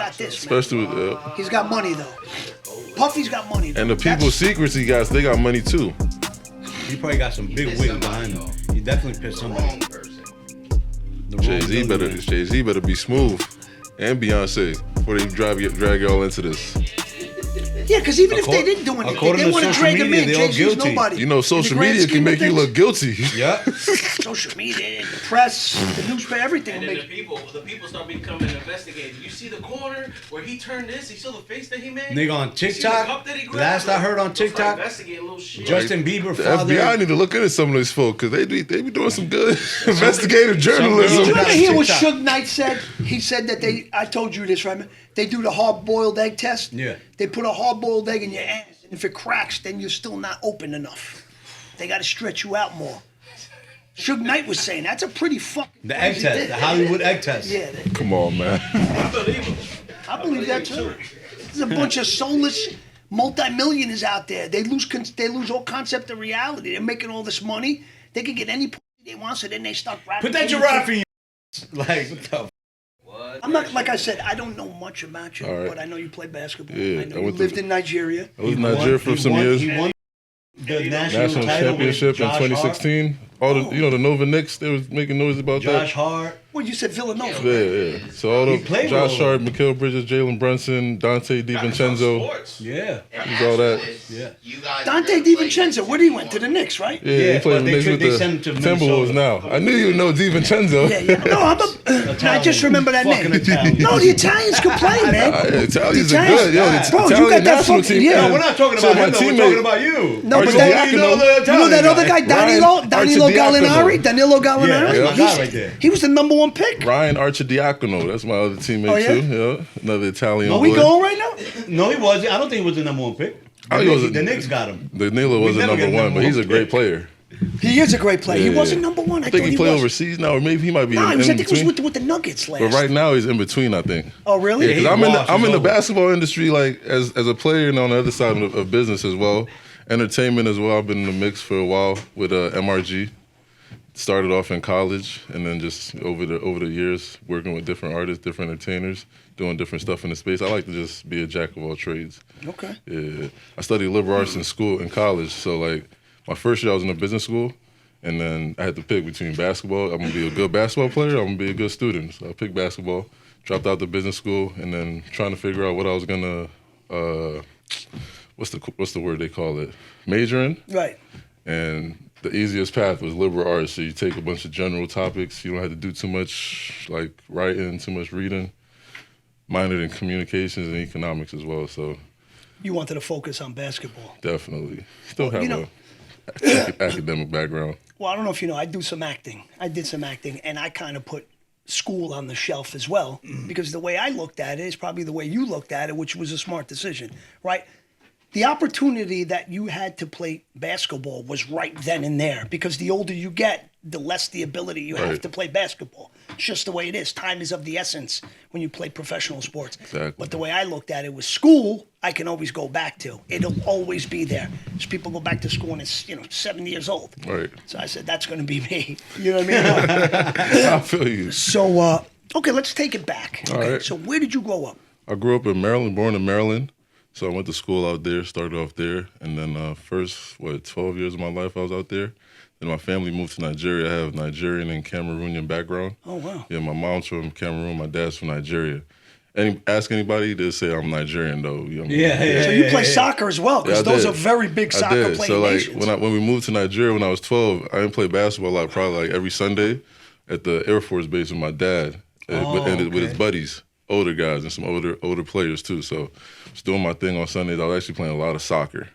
got this, man. Especially with, He's got money though. Puffy's got money though. and the people's secrets he got, they got money too. He probably got some big wigs behind him. He definitely pissed somebody. Jay-Z better be smooth, and Beyonce before they drag y'all into this. Yeah, because even if they didn't do anything, they want to drag him in. Jay-Z's nobody. You know, social media can make you look guilty. Yeah. Social media, the press, the newspaper, everything. And then the people start becoming investigators. You see the corner where he turned this. You saw the face that he made. Nigga on TikTok. Last I heard on TikTok, Justin Bieber The father. FBI need to look into some of these folks because they be doing some good investigative journalism. Did you ever hear what Suge Knight said? He said that I told you this, right? They do the hard-boiled egg test. Yeah. They put a hard-boiled egg in your ass, and if it cracks, then you're still not open enough. They got to stretch you out more. Suge Knight was saying that's a pretty fucking. The egg test, the Hollywood egg test. Yeah. Come on, man. I believe that too. There's a bunch of soulless multimillionaires out there. They lose all concept of reality. They're making all this money. They can get any pussy they want, so then they start rapping. Put that giraffe in your like, what the I'm not, like I said, I don't know much about you, but I know you play basketball. Yeah, I know you lived in Nigeria. I was in Nigeria for some years. He won the national championship in 2016. All the the Nova Knicks, they was making noise about Josh Hart. Well, you said Villanova. Yeah. So all the Josh Hart, Mikal Bridges, Jalen Brunson, Dante DiVincenzo. Yeah. He's all that. Yeah. Dante DiVincenzo, where did he went? To the Knicks, right? Yeah, he played the Knicks with the Timberwolves now. I knew you would know DiVincenzo. Yeah. No, I just remember that name. No, the Italians can play, man. Italians are good. Yo, the Bro, you Italian got that national fucking. team. Yeah, We're not talking about him, though. We're talking about you. No, but you know that other guy, Danilo Gallinari? Danilo Gallinari? Yeah, that's my guy right there. He was the number one pick. Ryan Arcidiacono, that's my other teammate too. Yeah, another Italian. Are we boy. going right now? No, he wasn't. I don't think he was the number one pick. The Knicks got him. Danilo wasn't number one, but he's a great player. He is a great player. He wasn't number one. I think thought he played overseas now, or maybe he might be in I think between. he was with the Nuggets last. But right now he's in between, I think. Oh, really? Yeah, because I'm in the basketball industry, like as a player and on the other side of business as well, entertainment as well. I've been in the mix for a while with MRG. Started off in college, and then just over the years working with different artists, different entertainers, doing different stuff in the space. I like to just be a jack of all trades. Okay. Yeah, I studied liberal arts in college. So like my first year I was in a business school, and then I had to pick between basketball. I'm gonna be a good basketball player. I'm gonna be a good student. So I picked basketball. Dropped out the business school, and then trying to figure out what I was gonna what's the word they call it, major in. Right. And the easiest path was liberal arts. So you take a bunch of general topics. You don't have to do too much like writing, too much reading. Minored in communications and economics as well. So you wanted to focus on basketball. Definitely. Still have a academic background. Well, I don't know if you know, I did some acting, and I kind of put school on the shelf as well, because the way I looked at it is probably the way you looked at it, which was a smart decision, right? The opportunity that you had to play basketball was right then and there, because the older you get, the less the ability you have to play basketball. It's just the way it is. Time is of the essence when you play professional sports. Exactly. But the way I looked at it was school, I can always go back to. It'll always be there. Because people go back to school when it's 7 years old. Right. So I said, that's going to be me. You know what I mean? I feel you. So, okay, let's take it back. All Okay, right. so where did you grow up? I grew up in Maryland, born in Maryland. So I went to school out there, started off there. And then first, 12 years of my life I was out there. Then my family moved to Nigeria. I have Nigerian and Cameroonian background. Oh, wow. Yeah, my mom's from Cameroon, my dad's from Nigeria. Ask anybody, they'll say I'm Nigerian, though. So you play soccer as well, because those are very big soccer playing so, like, nations. when we moved to Nigeria when I was 12, I didn't play basketball a lot, probably like every Sunday at the Air Force Base with my dad with his buddies, older guys and some older players, too. So I was doing my thing on Sundays. I was actually playing a lot of soccer.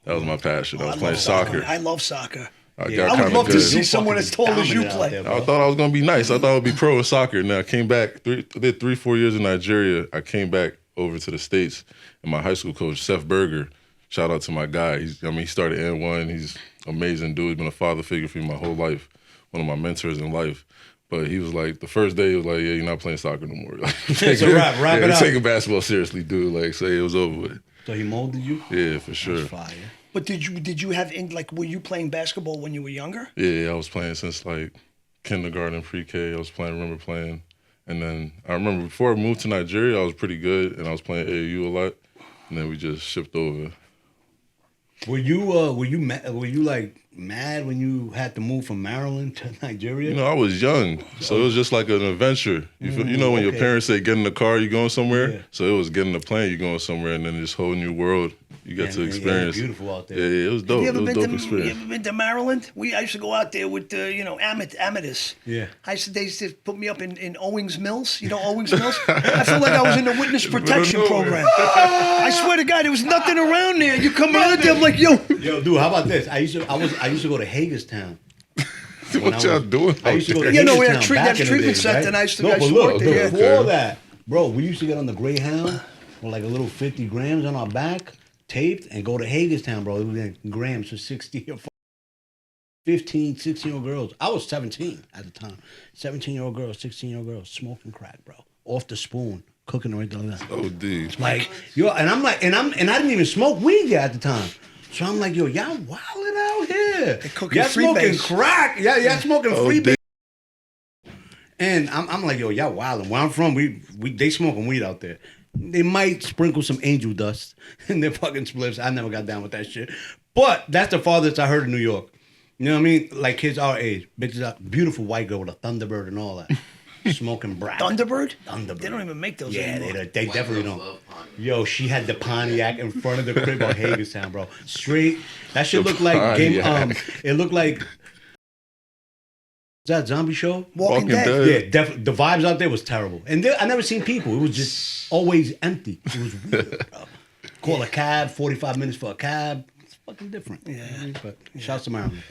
That was my passion. I was playing soccer. I love soccer. I would love to see someone as tall as you play. I thought I was going to be nice. I thought I would be pro in soccer. Now I came back, I did 3-4 years in Nigeria. I came back over to the States, and my high school coach, Seth Berger, shout out to my guy. He started N1. He's an amazing dude. He's been a father figure for me my whole life, one of my mentors in life. But he was like, the first day, he was like, yeah, you're not playing soccer no more. Like, it's a wrap. Wrap it up. Taking basketball seriously, dude. Like, say it was over with. So he molded you? Yeah, for sure. That's fire. But did you have, were you playing basketball when you were younger? Yeah, I was playing since like kindergarten, pre-K. I was remember playing. And then I remember before I moved to Nigeria, I was pretty good, and I was playing AAU a lot. And then we just shipped over. Were you like mad when you had to move from Maryland to Nigeria? You know, I was young, so it was just like an adventure. You feel, you know, when your parents say get in the car, you going somewhere. Yeah. So it was getting the plane, you going somewhere, and then this whole new world you got to experience. Yeah, beautiful out there. Yeah, it was dope. You It ever was a been dope to experience. You ever been to Maryland? I used to go out there with Amadeus. Yeah. They used to put me up in Owings Mills. You know Owings Mills? I felt like I was in the witness protection program. I swear to God, there was nothing around there. You come around there, I'm like, yo. Yo, dude, how about this? I used to go to Hagerstown. What y'all doing? I used to go to You know, we Hagerstown had back in the treatment days, center, right? and I used to but work look, there. before that, bro, we used to get on the Greyhound with like a little 50 grams on our back, taped, and go to Hagerstown, bro. It was in grams for 60 or 15, 16-year-old girls. I was 17 at the time. 17-year-old girls, 16-year-old girls, smoking crack, bro. Off the spoon, cooking right there. OD. Like, yo, and I'm like, and I didn't even smoke weed yet at the time. So I'm like, yo, y'all wilding out here. cooking Y'all smoking freebase. crack. Y'all smoking free OD. And I'm like, yo, y'all wilding. Where I'm from, they smoking weed out there. They might sprinkle some angel dust in their fucking spliffs. I never got down with that shit. But that's the farthest I heard in New York. You know what I mean? Like kids our age. Bitches out, beautiful white girl with a Thunderbird and all that. Smoking brat. Thunderbird? Thunderbird. They don't even make those Yeah, anymore. they definitely don't. Yo, she had the Pontiac in front of the crib on Hagerstown, bro. Straight. That shit looked like game. It looked like. Is that a zombie show? Walking Dead. Yeah, the vibes out there was terrible, and I never seen people. It was just always empty. It was weird, bro. Call a cab, 45 minutes for a cab. It's fucking different. Yeah. But shouts to Maryland.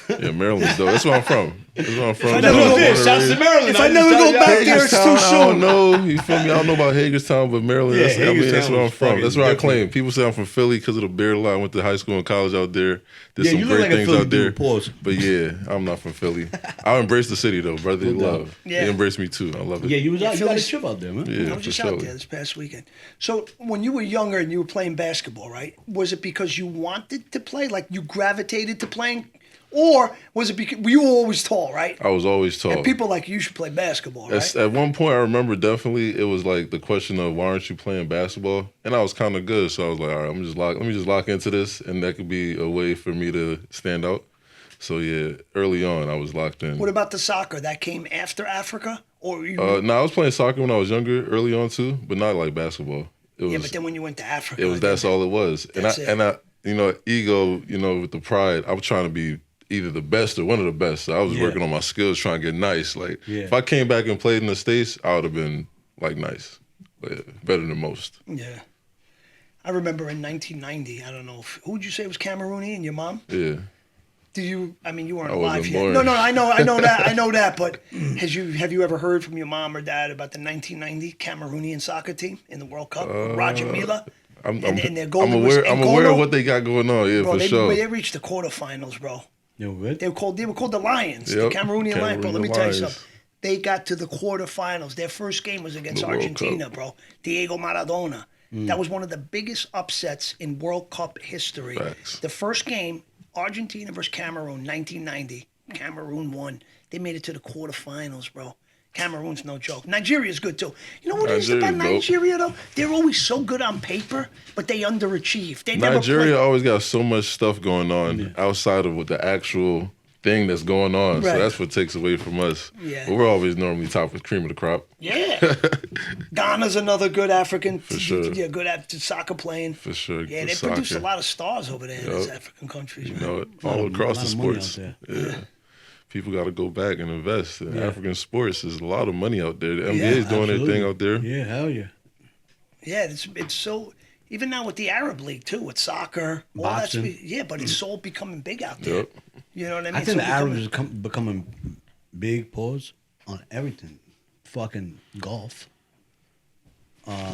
Yeah, Maryland's dope. That's where I'm from. That's where I'm from. I never go there, shouts to Maryland. If I never go back there, it's too Hagerstown, I don't soon. know. You feel me? I don't know about Hagerstown, but Maryland, Yeah, that's, I mean, that's Hagerstown where I'm was from. fucking That's where I different. claim. People say I'm from Philly because of the beer line. I went to high school and college out there. Did Yeah, some you look great like a things Philly out there. dude, pause. But yeah, I'm not from Philly. I embrace the city though, brotherly No doubt. love. Yeah. They embrace me too. I love it. Yeah, you was out. You got a Philly's- trip out there, man. Yeah, I was just for out sure. there this past weekend. So when you were younger and you were playing basketball, right? Was it because you wanted to play, like you gravitated to playing, or was it because you were always tall, right? I was always tall. And people like you should play basketball, right? At one point, I remember definitely it was like the question of why aren't you playing basketball? And I was kind of good, so I was like, all right, let me just lock into this, and that could be a way for me to stand out. So yeah, early on, I was locked in. What about the soccer? That came after Africa, or you? No, I was playing soccer when I was younger, early on too, but not like basketball. It was, yeah, but then when you went to Africa, it was that's all it was. That's it. And I, you know, ego, you know, with the pride, I was trying to be either the best or one of the best. So I was working on my skills, trying to get nice. Like if I came back and played in the States, I would have been like nice, like, better than most. Yeah. I remember in 1990, I don't know, who'd you say was Cameroonian, and your mom? Yeah. Do you, I mean, you weren't I alive wasn't yet. born. No, I know that, but have you ever heard from your mom or dad about the 1990 Cameroonian soccer team in the World Cup? Roger Mila? I'm their goalie aware. was I'm aware N'Golo? of what they got going on. Yeah, Bro, for they sure. reached the quarterfinals, bro. They were good. They were called the Lions, the Yep, Cameroonian Lions, bro. Let me tell you Lions. something. They got to the quarterfinals. Their first game was against The World Argentina, Cup. bro. Diego Maradona. That was one of the biggest upsets in World Cup history. Facts. The first game, Argentina versus Cameroon, 1990. Cameroon won. They made it to the quarterfinals, bro. Cameroon's no joke. Nigeria's good too. You know what it is about Nigeria's dope. Nigeria though? They're always so good on paper, but they underachieve. They never Nigeria play. always got so much stuff going on outside of what the actual thing that's going on. Right. So that's what takes away from us. Yeah. But we're always normally top with cream of the crop. Yeah. Ghana's another good African. sure. Yeah, good at soccer playing. For sure. Yeah, for they soccer. produce a lot of stars over there in those Yup. African countries. You Man. know, all across lot the of money out sports. there. Yeah. People got to go back and invest in Yeah. African sports. There's a lot of money out there. The NBA Yeah, is doing their absolutely. thing out there. Yeah, hell yeah. Yeah, it's so. Even now with the Arab League too, with soccer, all that's Boxing. yeah, but it's all becoming big out there. Yep. You know what I mean? I think So the Arabs is becoming big pause on everything. Fucking golf,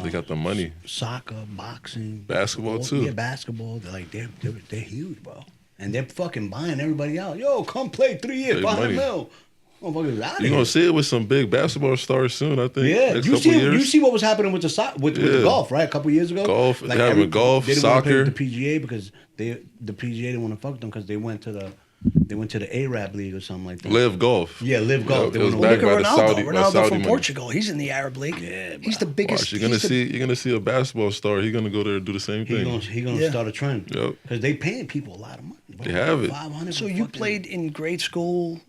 They got the money. soccer, boxing, Basketball, too. Yeah, basketball. They're huge, bro. And they're fucking buying everybody out. Yo, come play 3 years, Big 500 money. mil. Motherfuckers out of You're here. gonna see it with some big basketball stars soon, I think. Yeah, Next you couple see, years. you see what was happening with with the Yeah. golf, right? A couple years ago, Golf, they having golf, they didn't want to play soccer. with the PGA because the PGA didn't want to fuck with them because they went to They went to the Arab League or something like that. Live Golf. Yeah, Live Golf. It was They backed Look by at the Ronaldo. Saudi, by Ronaldo Saudi from money. Portugal. He's in the Arab League. Yeah, he's the biggest. Watch, you're gonna see a basketball star. He's gonna go there and do the same thing. He gonna Yeah. start a trend. Yep. Because they paying people a lot of money. Bro. They have it. 500 So for you fucking- played in grade school,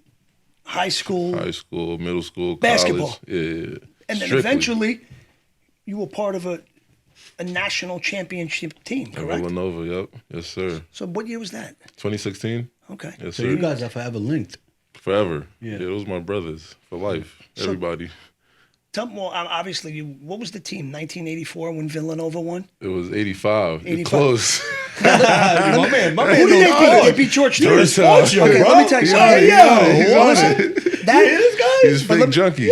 high school, High school, middle school, Basketball. college. Yeah. and then Strictly. eventually you were part of a national championship team, At correct? Villanova, yep. Yes, sir. So what year was that? 2016? Okay. Yes, So sir. you guys are forever linked. Forever. Yeah. Yeah, those my brothers for life. Everybody. Tell me more. Obviously, what was the team? 1984 when Villanova won. It was 85. 85. Close. my man Who did they beat? They beat Georgetown. Georgetown. Okay, let me tell you He's something. on it, he's on Listen, it. that He's a fake junkie.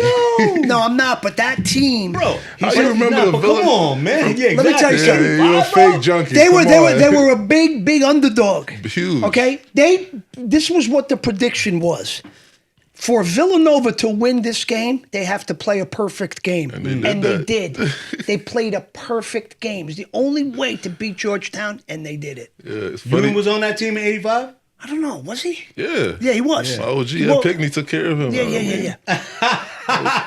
no, I'm not. But that team, Bro, How you remember the Come Villan- on, man. Yeah, exactly. Let me tell you Yeah, something. you're a fake junkie. they were Come on. they were a big underdog. Huge. Okay, this was what the prediction was. For Villanova to win this game, they have to play a perfect game. And they they did that. did. They played a perfect game. It's the only way to beat Georgetown, and they did it. Yeah, it's Ewan funny. was on that team in 85? I don't know, was he? Yeah. Yeah, he was. My OG Well, at Pickney took care of him. Yeah, I mean, yeah.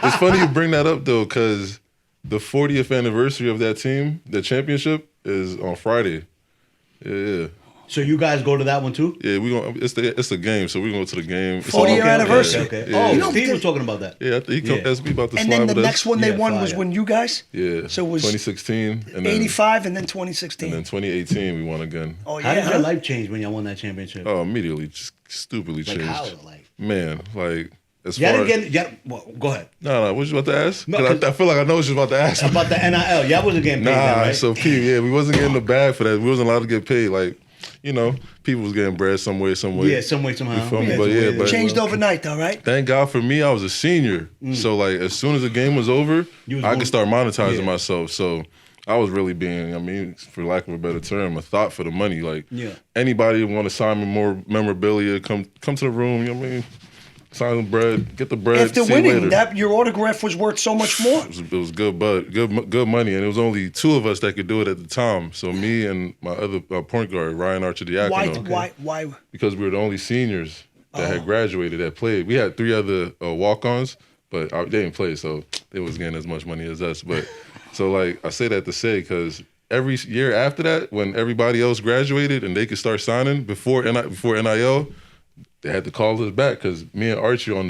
It's funny you bring that up though, because the 40th anniversary of that team, the championship, is on Friday. Yeah. So you guys go to that one too? Yeah, we going it's the game, so we gonna go to the game. It's 40-year on- anniversary. Okay. Yeah. Oh, You know, Steve was talking about that. Yeah, I think he Yeah. asked me about the And slide then the with next us. one they Yeah, won was fire. when you guys. Yeah. So it was 2016 and then 85 and then and 2016. then 2018 we won again. Oh How yeah. did your life change when y'all won that championship? Oh, immediately just stupidly like changed. how? Like Man, like as y'all far didn't get well, go ahead. No, what you about to ask? No, 'Cause I feel like I know what you about to ask. me. About the NIL. Y'all wasn't getting paid then, Nah, right? so yeah, we wasn't getting the bag for that. We wasn't allowed to get paid. Like, you know, people was getting bread some way. yeah, some way, somehow. You feel me? Yeah, But some yeah, way, but- Changed overnight though, right? Thank God for me, I was a senior. So like as soon as the game was over, You was I going- could start monetizing Yeah. myself. So I was really being, I mean, for lack of a better term, a thought for the money. Like Yeah. anybody want to sign me more memorabilia, come to the room, you know what I mean? Sign the bread, get the bread. After see you winning, later. that your autograph was worth so much more. It was good, but good money, and it was only two of us that could do it at the time. So me and my other point guard, Ryan Archidiakono, Why? because we were the only seniors that Oh. had graduated that played. We had three other walk-ons, but they didn't play, so they was getting as much money as us. But so like I say that to say because every year after that, when everybody else graduated and they could start signing before NIL, they had to call us back because me and Archie on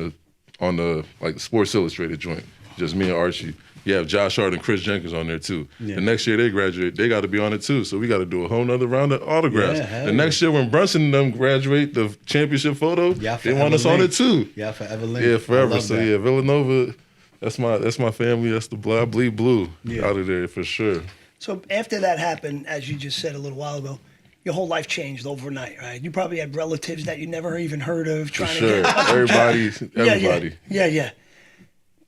the like the Sports Illustrated joint, just me and Archie. You have Josh Hart and Chris Jenkins on there too. Yeah. The next year they graduate, they got to be on it too. So we got to do a whole nother round of autographs. Yeah, hell the next year when Brunson and them graduate, the championship photo, Y'all they want forever us on it linked. too. Yeah, forever linked. Yeah, I forever. love So that. yeah, Villanova, that's my family. That's the blood. I bleed blue Yeah. out of there for sure. So after that happened, as you just said a little while ago, your whole life changed overnight, right? You probably had relatives that you never even heard of For trying sure. to get Everybody. Yeah.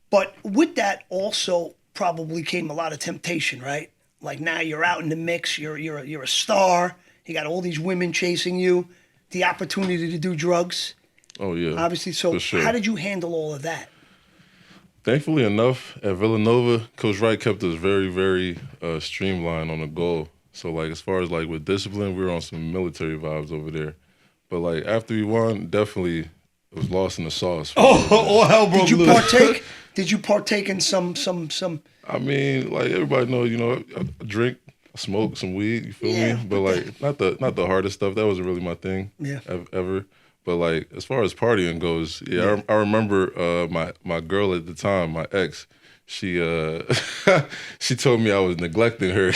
But with that also probably came a lot of temptation, right? Like now you're out in the mix, you're a star, you got all these women chasing you, the opportunity to do drugs, Oh yeah. obviously. So for sure. how did you handle all of that? Thankfully enough, at Villanova, Coach Wright kept us very, very streamlined on the goal. So like as far as like with discipline, we were on some military vibes over there. But like after we won, definitely it was lost in the sauce. all hell broke Did you loose. partake? Did you partake in some? I mean, like everybody knows, you know, I drink, I smoke some weed. You feel Yeah, me? But like not the hardest stuff. That wasn't really my thing. Yeah. Ever. But like as far as partying goes, yeah. I remember my girl at the time, my ex. She she told me I was neglecting her.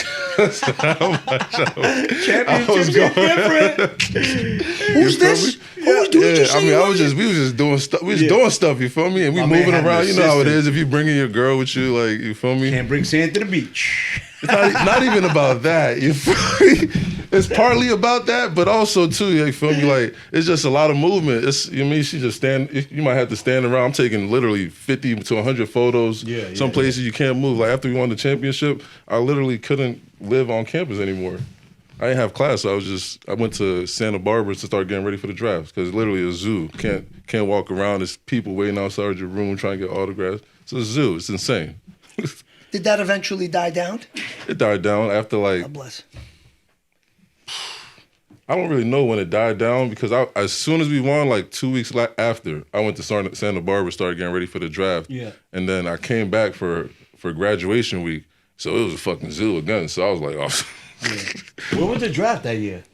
So how much I was Championship going. different. Who's this? Who was doing? Yeah, I mean, we was just doing stuff. We was doing stuff. You feel me? And we My man moving had an around. You know how it assistant. is. If you bringing your girl with you, like you feel me? Can't bring sand to the beach. It's not even about that. You feel me? It's partly about that, but also too, you feel me? Like it's just a lot of movement. It's you mean she just stand. You might have to stand around. I'm taking literally 50 to 100 photos. Yeah, Some places you can't move. Like after we won the championship, I literally couldn't live on campus anymore. I didn't have class, so I went to Santa Barbara to start getting ready for the draft because literally a zoo. Can't walk around. There's people waiting outside your room trying to get autographs. It's a zoo. It's insane. Did that eventually die down? It died down after like God bless. I don't really know when it died down because as soon as we won, like 2 weeks after, I went to Santa Barbara, started getting ready for the draft. Yeah. And then I came back for graduation week, so it was a fucking zoo again. So I was like, oh. Yeah. Where was the draft that year?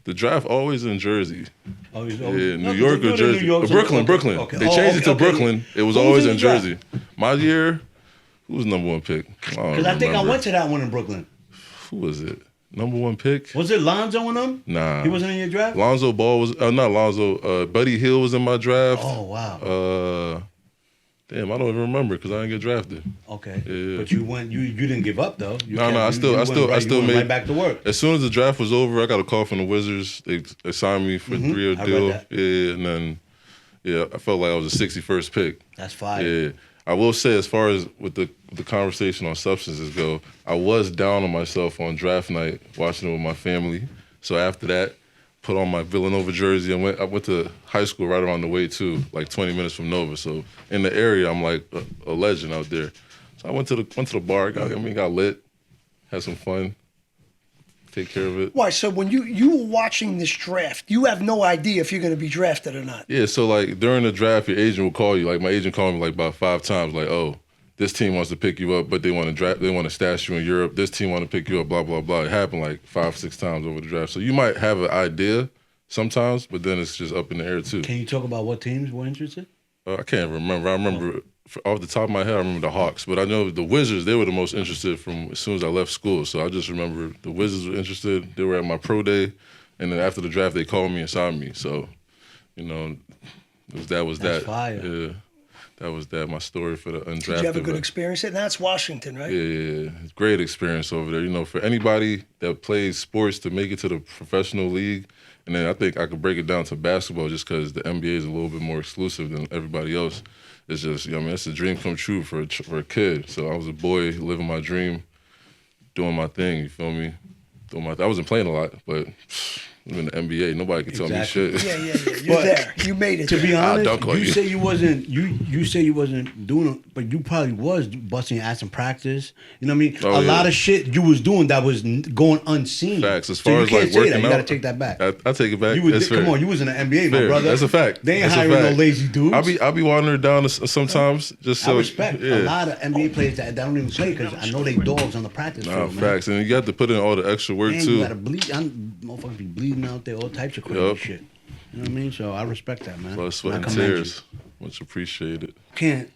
The draft always in Jersey. Always, Yeah, no, New York or Jersey. New York, Brooklyn. okay. They changed it to Brooklyn. It was Who always in in the draft? Jersey. My year, who was number one pick? Because I think I went to that one in Brooklyn. Who was it? Number one pick? Was it Lonzo and them? Nah. He wasn't in your draft? Lonzo Ball was, not Lonzo, Buddy Hield was in my draft. Oh, wow. Damn, I don't even remember because I didn't get drafted. Okay. Yeah. But you didn't give up though. I still made right back to work. As soon as the draft was over, I got a call from the Wizards. They signed me for a 3-year I deal. read that. Yeah, and then I felt like I was a 61st pick. That's fire. Yeah. I will say, as far as with the conversation on substances go, I was down on myself on draft night, watching it with my family. So after that, put on my Villanova jersey and I went to high school right around the way too, like 20 minutes from Nova. So in the area, I'm like a legend out there. So I went to the bar, got lit, had some fun, take care of it. Why? So when you were watching this draft, you have no idea if you're going to be drafted or not. Yeah, so like during the draft, your agent will call you. Like my agent called me like about 5 times, like, oh, this team wants to pick you up, but they want to stash you in Europe. This team want to pick you up, blah, blah, blah. It happened like 5-6 times over the draft. So you might have an idea sometimes, but then it's just up in the air too. Can you talk about what teams were interested? I can't remember. I remember off the top of my head, I remember the Hawks, but I know the Wizards, they were the most interested from as soon as I left school. So I just remember the Wizards were interested. They were at my pro day, and then after the draft, they called me and signed me. So, that was That's that. fire. Yeah. That was that, my story for the undrafted. Did you have a good experience? And that's Washington, right? Yeah. Great experience over there. For anybody that plays sports to make it to the professional league, and then I think I could break it down to basketball just because the NBA is a little bit more exclusive than everybody else. It's just, it's a dream come true for a kid. So I was a boy living my dream, doing my thing, you feel me? I wasn't playing a lot, but I'm in the NBA. Nobody can tell me shit. Yeah. You're there. You made it. To be honest, dunk on you you. say you wasn't. You say you wasn't doing it, but you probably was busting your ass in practice. You know what I mean? Oh, a lot of shit you was doing that was going unseen. Facts. As So far you as can't like say working that. You out, gotta take that back. I take it back. You was, That's fair. come on, you was in the NBA, my Fair. brother. That's a fact. They ain't That's a hiring no fact. lazy dudes. I be wandering down sometimes just so. I respect yeah. a lot of NBA players that don't even play because I know they dogs on the practice Nah, field, man. facts, and you got to put in all the extra work Man, too. you gotta bleed. Motherfuckers be bleeding out there, all types of crazy Yup. shit. You know what I mean? So I respect that, man. Blood, sweat, I and commend you. tears. Much appreciated.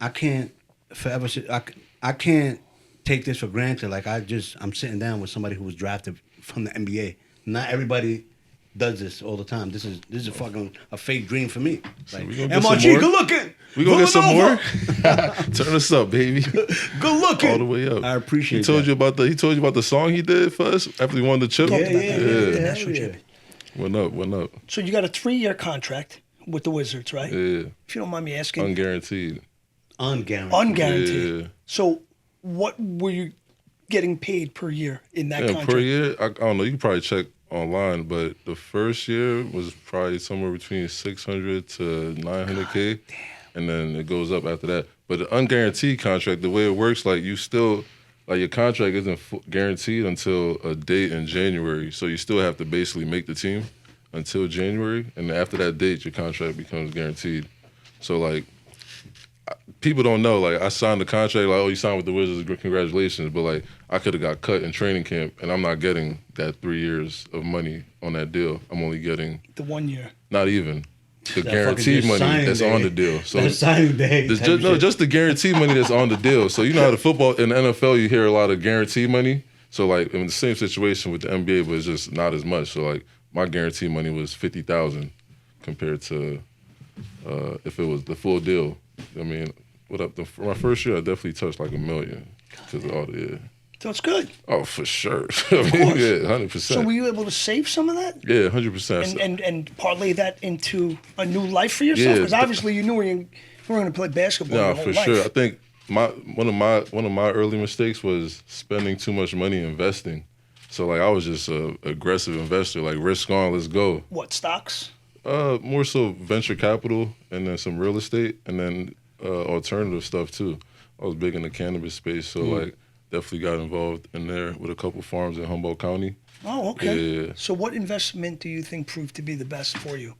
I can't forever say I can't take this for granted. Like I'm sitting down with somebody who was drafted from the NBA. Not everybody does this all the time. This is fucking a fake dream for me. Like, we gonna get MRG, some more? good looking. We gonna get some more. Villanova. Turn us up, baby. Good looking. All the way up. I appreciate He told that. you about the song he did for us after he won the chip. Yeah. That's what you did. Went up. So you got a 3-year contract with the Wizards, right? Yeah. If you don't mind me asking. Unguaranteed. Unguaranteed. Yeah. So what were you getting paid per year in that contract? Per year, I don't know. You can probably check online, but the first year was probably somewhere between 600 to 900K, and then it goes up after that. But the unguaranteed contract, the way it works, like you still, like your contract isn't guaranteed until a date in January, so you still have to basically make the team until January, and after that date, your contract becomes guaranteed. So like, people don't know, like I signed the contract, like, oh, you signed with the Wizards, congratulations, but like I could have got cut in training camp, and I'm not getting that 3 years of money on that deal. I'm only getting The 1 year. not even the That guaranteed fucking money signing that's day. on the deal. So That signing day. There's type of shit. just the guaranteed money that's on the deal. So you know how the football in the NFL, you hear a lot of guaranteed money. So like in the same situation with the NBA, but it's just not as much. So like my guaranteed money was $50,000 compared to if it was the full deal. I mean, for my first year, I definitely touched like $1 million because of all the. So it's good. Oh, for sure. I mean, yeah, 100%. So were you able to save some of that? Yeah, 100%. And parlay that into a new life for yourself? Yeah. Because obviously you knew you were going to play basketball your No, whole for life. sure. I think one of my early mistakes was spending too much money investing. So like I was just a aggressive investor, like risk on, let's go. What, stocks? More so venture capital and then some real estate and then alternative stuff too. I was big in the cannabis space, so like definitely got involved in there with a couple farms in Humboldt County. Oh, okay. Yeah. So what investment do you think proved to be the best for you?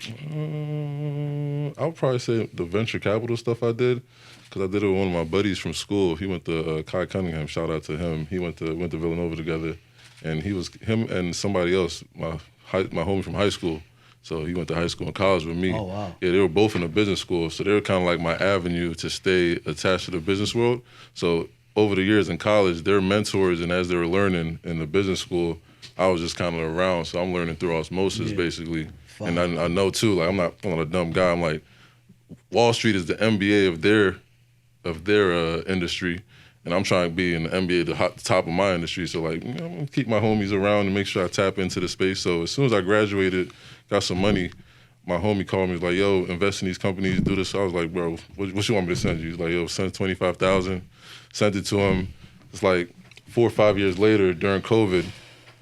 I would probably say the venture capital stuff I did, because I did it with one of my buddies from school. He went to Kai Cunningham. Shout out to him. He went to Villanova together, and him and somebody else, my homie from high school. So he went to high school and college with me. Oh, wow. Yeah, they were both in a business school, so they were kind of like my avenue to stay attached to the business world. So over the years in college, they're mentors, and as they were learning in the business school, I was just kind of around. So I'm learning through osmosis, basically. Fine. And I know too, like I'm not a dumb guy. I'm like, Wall Street is the MBA of their industry, and I'm trying to be in the MBA, the top of my industry. So like, I'm gonna keep my homies around and make sure I tap into the space. So as soon as I graduated, got some money, my homie called me, was like, yo, invest in these companies, do this. So I was like, bro, what you want me to send you? He's like, yo, send 25,000. Sent it to him. It's like 4 or 5 years later during COVID,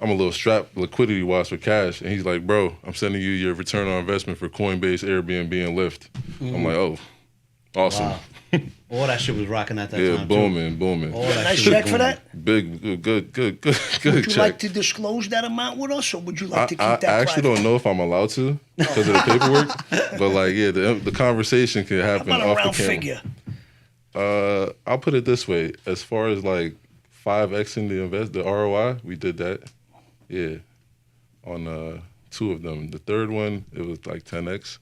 I'm a little strapped liquidity-wise for cash. And he's like, bro, I'm sending you your return on investment for Coinbase, Airbnb, and Lyft. I'm like, oh, awesome. Wow. All that shit was rocking at that Yeah, time. booming. All that Nice shit was check for booming. that? Big, good Would you check. like to disclose that amount with us, or would you like to keep I that actually private? don't know if I'm allowed to because of the paperwork. But like, yeah, the conversation can How happen about a off the round camera. figure? I'll put it this way: as far as like 5xing the ROI, we did that. Yeah, on 2 of them. The third one, it was like 10x.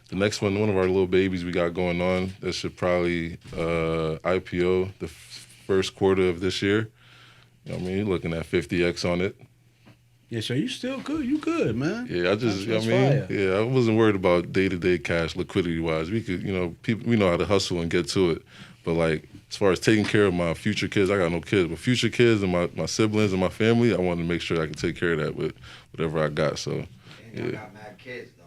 The next one of our little babies we got going on, that should probably IPO the first quarter of this year. You know what I mean, you're looking at 50x on it. Yeah, so you still good. You good, man. Yeah, I just, That's I mean, fire. yeah, I wasn't worried about day-to-day cash liquidity-wise. We could, people, we know how to hustle and get to it. But like, as far as taking care of my future kids, I got no kids, but future kids and my siblings and my family, I wanted to make sure I could take care of that with whatever I got. So, And y'all yeah. got mad kids, dog.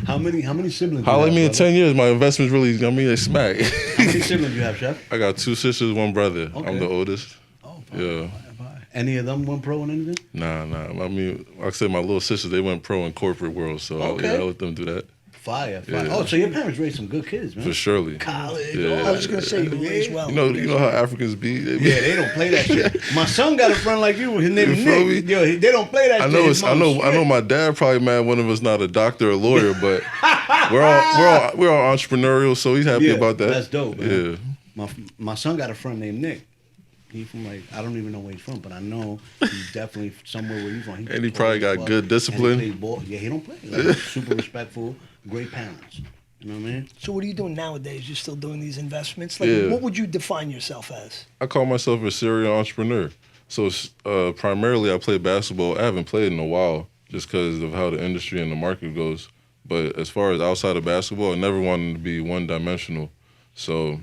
How many siblings? Holla at you me in have, 10 years, my investments really, they smack. How many siblings you have, Chef? I got 2 sisters, 1 brother. Okay. I'm the oldest. Oh, Yeah. fine. Any of them went pro in anything? Nah. I mean, like I said, my little sisters, they went pro in corporate world, so Okay. I let them do that. Fire. Yeah. Oh, so your parents raised some good kids, man. For surely. College. Yeah. I was going to say you raised well. You know how Africans be? They be Yeah, they don't play that shit. My son got a friend like you. His name You is feel Nick. me? Yo, they don't play that I shit. know His I mom's know strict. my dad probably mad one of us not a doctor or lawyer, but we're all entrepreneurial, so he's happy Yeah, about that. that's dope, man. Yeah. My son got a friend named Nick. He from like, I don't even know where he's from, but I know he's definitely somewhere where he's from. And he probably got good discipline. And he plays ball. Yeah, he don't play. Like, super respectful, great parents. You know what I mean? So what are you doing nowadays? You're still doing these investments? Like, Yeah. what would you define yourself as? I call myself a serial entrepreneur. So primarily I play basketball. I haven't played in a while just because of how the industry and the market goes. But as far as outside of basketball, I never wanted to be one-dimensional. So,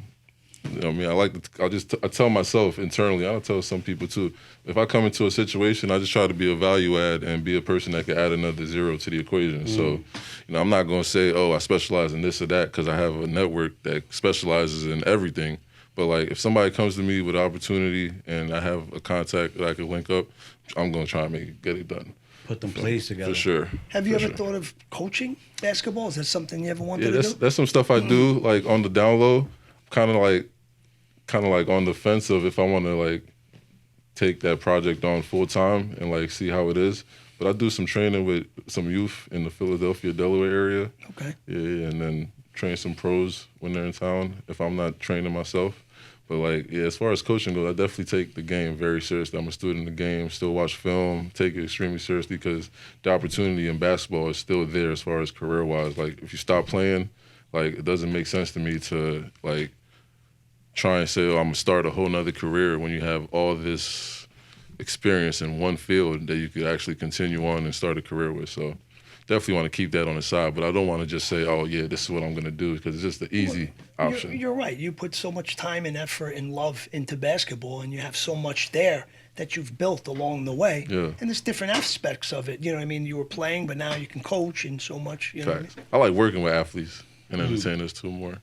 you know what I mean? I tell myself internally, I'll tell some people too, if I come into a situation, I just try to be a value add and be a person that can add another zero to the equation. So, I'm not going to say, oh, I specialize in this or that because I have a network that specializes in everything. But like, if somebody comes to me with opportunity and I have a contact that I can link up, I'm going to try and get it done. Put them plays together. For sure. Have you For ever sure. thought of coaching basketball? Is that something you ever wanted Yeah, to that's do? that's some stuff I do like on the down low, kind of like on the fence of if I want to like take that project on full time and like see how it is. But I do some training with some youth in the Philadelphia, Delaware area. Okay. Yeah, and then train some pros when they're in town if I'm not training myself. But like, yeah, as far as coaching goes, I definitely take the game very seriously. I'm a student of the game, still watch film, take it extremely seriously because the opportunity in basketball is still there as far as career-wise. Like, if you stop playing, like, it doesn't make sense to me to, like, try and say, oh, I'm going to start a whole nother career when you have all this experience in one field that you could actually continue on and start a career with. So definitely want to keep that on the side, but I don't want to just say, oh, yeah, this is what I'm going to do because it's just the easy option. You're right. You put so much time and effort and love into basketball, and you have so much there that you've built along the way. Yeah. And there's different aspects of it. You know what I mean? You were playing, but now you can coach and so much. You know what I mean? Facts. I like working with athletes and entertainers too more.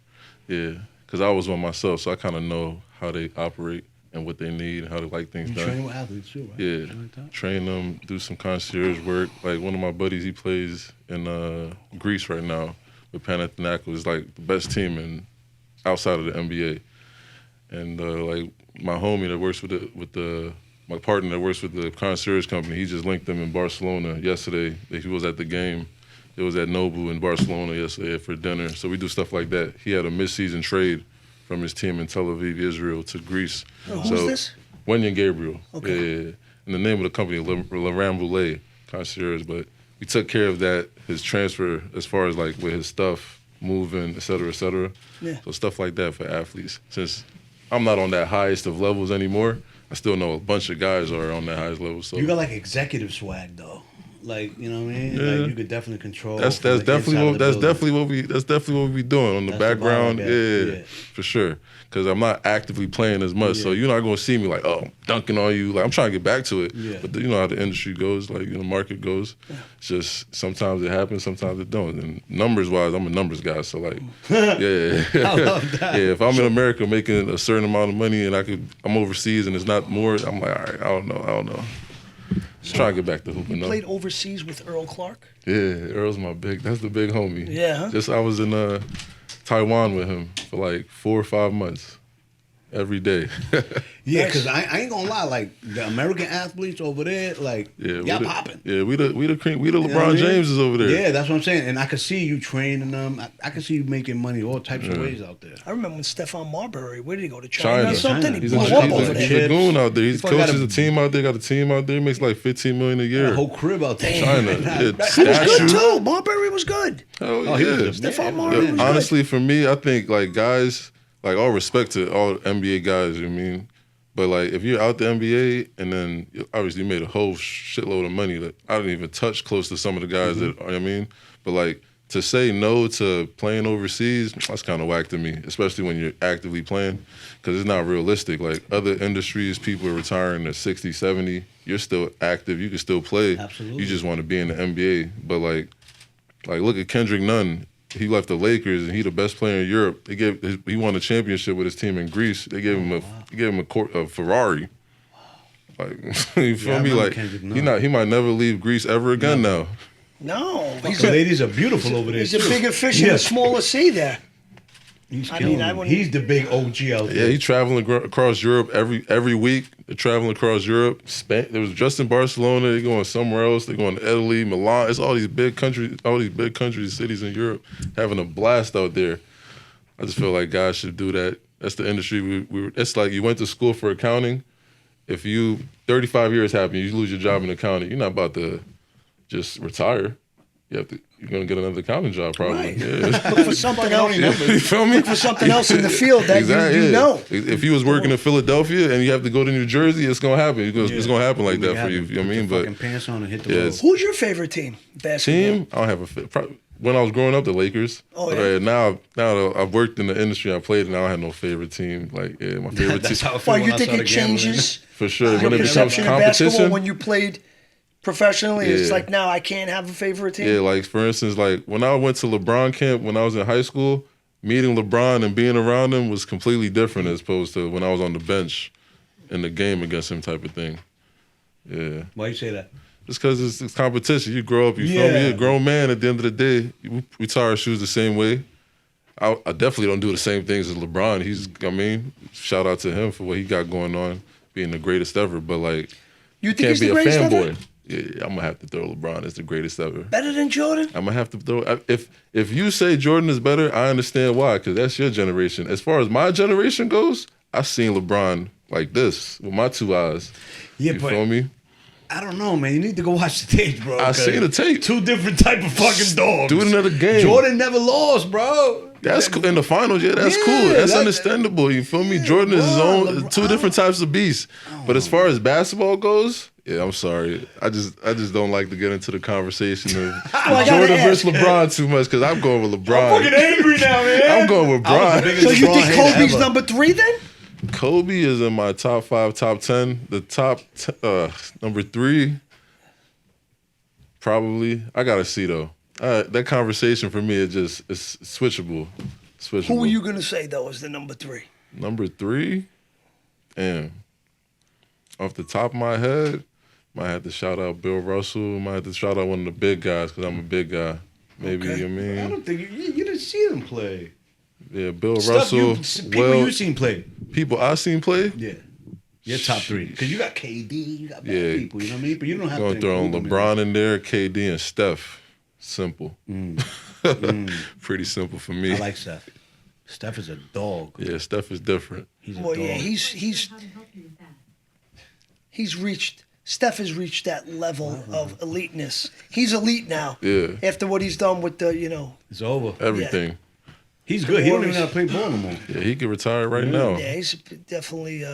Yeah, because I was one myself, so I kind of know how they operate and what they need and how they like things You done. train with athletes too, right? Yeah, Something like that? train them, do some concierge work. Like one of my buddies, he plays in Greece right now with Panathinaikos. It's like the best team outside of the NBA. and like my homie that works my partner that works with the concierge company, he just linked them in Barcelona yesterday. He was at the game. It was at Nobu in Barcelona yesterday for dinner. So we do stuff like that. He had a mid-season trade from his team in Tel Aviv, Israel, to Greece. Who's this? Wenyan Gabriel. Okay. Yeah. And the name of the company, Le Rambouillet Concierge. But we took care of that, his transfer, as far as like with his stuff, moving, et cetera, et cetera. Yeah. So stuff like that for athletes. Since I'm not on that highest of levels anymore, I still know a bunch of guys are on that highest level. So You got like executive swag though. Like, you know what I mean? Yeah. Like you could definitely control. That's from the definitely inside what of the building. that's definitely what we doing on the That's the background. vibe, Yeah, yeah. for sure. Because I'm not actively playing as much, so Yeah. you're not gonna see me like, oh, I'm dunking on you. Like I'm trying to get back to it. Yeah. But you know how the industry goes, like the market goes. It's just sometimes it happens, sometimes it don't. And numbers wise, I'm a numbers guy, so like, yeah, I love that. yeah. If I'm in America making a certain amount of money and I'm overseas and it's not more, I'm like, all right, I don't know. Just trying to get back to hooping. though. Played overseas with Earl Clark. Yeah, Earl's that's the big homie. Yeah, huh? Just I was in Taiwan with him for like 4 or 5 months, every day. Yeah, Nice. because I ain't gonna lie, like the American athletes over there, like Yeah, y'all we popping. we the cream, we the You know LeBron what I mean? Jameses over there. Yeah, that's what I'm saying. And I can see you training them. I can see you making money all types of ways out there. I remember when Stephon Marbury, where did he go to China, China. or something? China. He He's blew a, up he's, over a, there. he's a goon out there. He He fucking got coaches a- a team out there. Got a team out there. He makes like $15 million a year. A whole crib out there. China. Yeah, He was statue. good too. Marbury was good. Hell Oh, he yeah. was the Stephon man. Marbury was good. Honestly, for me, I think like guys, like all respect to all NBA guys. You know what I mean, but like if you're out the NBA and then obviously you made a whole shitload of money that I didn't even touch close to some of the guys that you know what I mean. But like to say no to playing overseas, that's kind of whack to me, especially when you're actively playing, because it's not realistic. Like other industries, people are retiring at 60, 70. You're still active. You can still play. Absolutely. You just want to be in the NBA. But like look at Kendrick Nunn. He left the Lakers and he the best player in Europe. He won a championship with his team in Greece. They gave him a Ferrari. Like you feel I me? remember Like Kendrick Nunn. he might never leave Greece ever again now. No, The ladies are beautiful over there. he's a too. bigger fish in Yeah. a smaller sea there. He's I killing mean, I it. wouldn't- He's the big OG out Yeah, there. he's traveling across Europe every week. They're traveling across Europe. Spain. There was just in Barcelona. They're going somewhere else. They're going to Italy, Milan. It's all these big countries, cities in Europe, having a blast out there. I just feel like guys should do that. That's the industry. It's like you went to school for accounting. If 35 years happen, you lose your job in accounting. You're not about to just retire. You're gonna get another accounting job probably. Right. Yeah. Look for something else. You feel me? Look for something else in the field that you know. If you was working in Philadelphia and you have to go to New Jersey, it's gonna happen. It's gonna happen like that for you. You know what I mean? Put your But fucking pants on and hit the Yeah, road. it's- Who's your favorite team? Basketball. team, I don't have when I was growing up, the Lakers. Oh, But yeah? now that I've worked in the industry, I played, and I don't have no favorite team. Like, yeah, my favorite That's team how I feel Well, when you I think started it gambling. changes for sure. your When it becomes perception of basketball competition, when you played professionally? It's Yeah. like now I can't have a favorite team. yeah. Like for instance, like when I went to LeBron camp when I was in high school, meeting LeBron and being around him was completely different as opposed to when I was on the bench in the game against him, type of thing. Yeah. Why you say that? Just because it's competition. You grow up, you feel me? Yeah. You're a grown man at the end of the day. We tie our shoes the same way. I definitely don't do the same things as LeBron. Shout out to him for what he got going on, being the greatest ever. But like, You think can't he's be the a greatest fanboy. ever? Yeah, I'm gonna have to throw LeBron as the greatest ever. Better than Jordan? I'm gonna have to throw. If you say Jordan is better, I understand why, because that's your generation. As far as my generation goes, I've seen LeBron like this with my two eyes. Yeah, You but feel me? I don't know, man. You need to go watch the tape, bro. I seen the tape. Two different type of fucking dogs. Do it another game. Jordan never lost, bro. That's cool. In the finals, yeah, that's Yeah, cool. That's that- understandable. You feel me? Jordan is his bro, own, LeBron. two different types of beasts. But as far as basketball goes, yeah, I'm sorry. I just don't like to get into the conversation of I gotta Jordan ask. versus LeBron too much because I'm going with LeBron. Fucking angry now, man. I'm going with I was the Bron. biggest So you LeBron think hater Kobe's ever. number 3 then? Kobe is in my top 5, top 10. The number 3, probably. I gotta see though. That conversation for me it's switchable. Switchable. Who are you going to say, though, is the number 3? Number 3, damn. Off the top of my head, might have to shout out Bill Russell. Might have to shout out one of the big guys because I'm a big guy. Maybe Okay. you I mean, don't think you didn't see them play. yeah, Bill Stuff Russell. people you seen play. people I seen play, Yeah. You're top 3. Because you got KD, you got bad Yeah. people, you know what I mean? But you don't have gonna to throw include them LeBron in there, KD, and Steph. Simple. Pretty simple for me. I like Steph. Steph is a dog. Yeah, Steph is different. He's a Well, dog. yeah, he's reached. Steph has reached that level of eliteness. He's elite now. Yeah. After what he's done with the, It's over. Everything. He's good. He don't even Warriors. gotta play ball no more. Yeah, he could retire right now. yeah, he's definitely.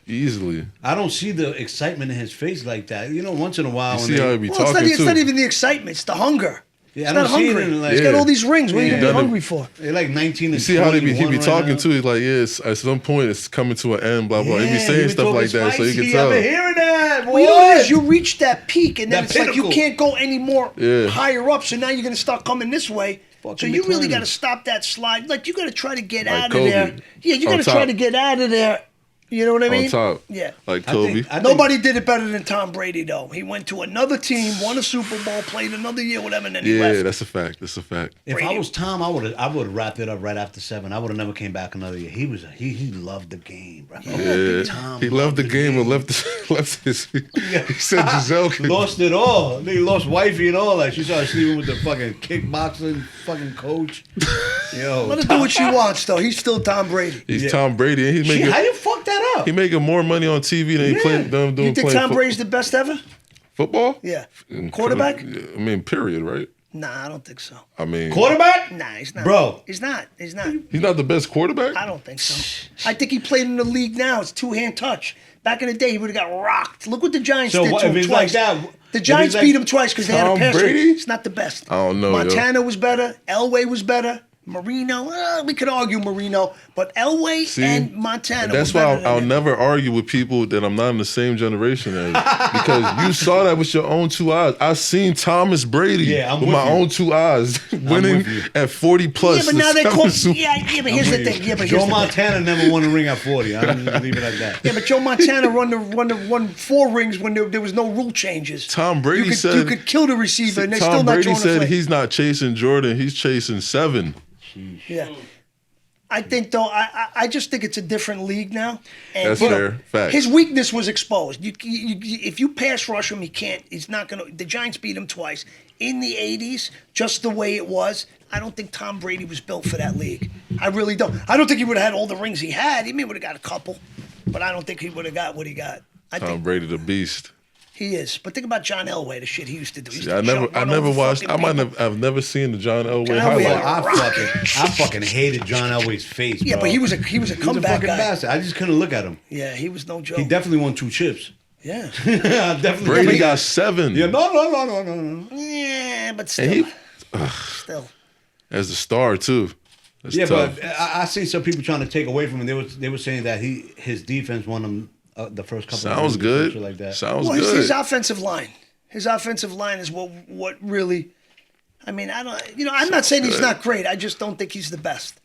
Easily. I don't see the excitement in his face like that. Once in a while. You when see they- how he be Well, it's talking not, too. it's not even the excitement. It's the hunger. Yeah, I He's don't not see it hungry. in, like- He's got all these rings. What are you Yeah. gonna be Done it. hungry for? They're like 19 You and see how he be 21 talking right too? He's like, yes, at some point it's coming to an end, blah, blah. He be saying stuff like that so you can tell. I've been hearing that. Well, you know what it is? You reach that peak, and then That it's like you pinnacle. can't go any more Yeah. higher up. So now you're gonna start coming this way. Fucking So you really declining. got to stop that slide. Like you got to try to get Like out Kobe. of there. Yeah, you got On to try top. to get out of there. You know what I mean? On top. Yeah. Like I Kobe. think- I think- Nobody did it better than Tom Brady, though. He went to another team, won a Super Bowl, played another year, whatever, and then he Yeah, left. that's a fact. That's a fact. If I Brady. was Tom, I would have wrapped it up right after 7. I would have never came back another year. He loved the game, bro. Yeah. Tom He left the game and left his. He said Giselle could. Lost it all. He lost wifey and all that. She started sleeping with the fucking kickboxing fucking coach. Yo, Let her do what she wants, though. He's still Tom Brady. He's Yeah. Tom Brady, and he's Shit, making how you fuck that up? he making more money on TV than he Yeah. playing than doing You think playing Tom Brady's the best ever? football. Yeah. Incredible. Quarterback? I mean, period, right? Nah, I don't think so. I mean, Quarterback? Nah, he's not. Bro. He's not. He's not. he's not the best quarterback. I don't think so. I think he played in the league now. It's two-hand touch. Back in the day, he would have got rocked. Look what the Giants So did what- to if him he's twice. like that, The if Giants he's like beat him twice because they had a Tom passer. Brady? It's not the best. I don't know, yo. Montana was better. Elway was better. Marino, we could argue Marino, but Elway See? and Montana. That's were why better I'll than him. never argue with people that I'm not in the same generation as, because you saw that with your own two eyes. I seen Thomas Brady Yeah, I'm with with my you. own two eyes winning with you. at 40 plus. Yeah, but now they the call. Super- Yeah, but here's the thing. Yeah, but here's Joe the thing. Montana never won a ring at 40. I'm just leave it at that. Yeah, but Joe Montana won 4 rings when there was no rule changes. Tom Brady you could, said you could kill the receiver and they're still Tom not Brady throwing a said flag. he's not chasing Jordan, he's chasing 7. Yeah. I think though, I just think it's a different league now. And, That's you know, fair. Facts. His weakness was exposed. If you pass rush him, he can't. He's not gonna. The Giants beat him twice in the '80s, just the way it was. I don't think Tom Brady was built for that league. I really don't. I don't think he would have had all the rings he had. He may would have got a couple, but I don't think he would have got what he got. I Tom think Brady the beast. he is. But think about John Elway, the shit he used to do. He used I to never run over watched. fucking I might people. have. I've never seen the John Elway John Elway, highlight. I fucking hated John Elway's face. Yeah, bro. but he was a He's a comeback fucking guy. bastard. I just couldn't look at him. Yeah, he was no joke. He definitely won 2 chips. Yeah. I definitely. Brady got 7 Yeah, no. Yeah, but still. and he Still. as the star too. That's Yeah, tough. but I see some people trying to take away from him. They were saying that his defense won him the first couple. Sounds of games, good. shit like that. Sounds Well, good. his offensive line. His offensive line is what really. I mean, I don't. I'm not saying he's good. not great. I just don't think he's the best.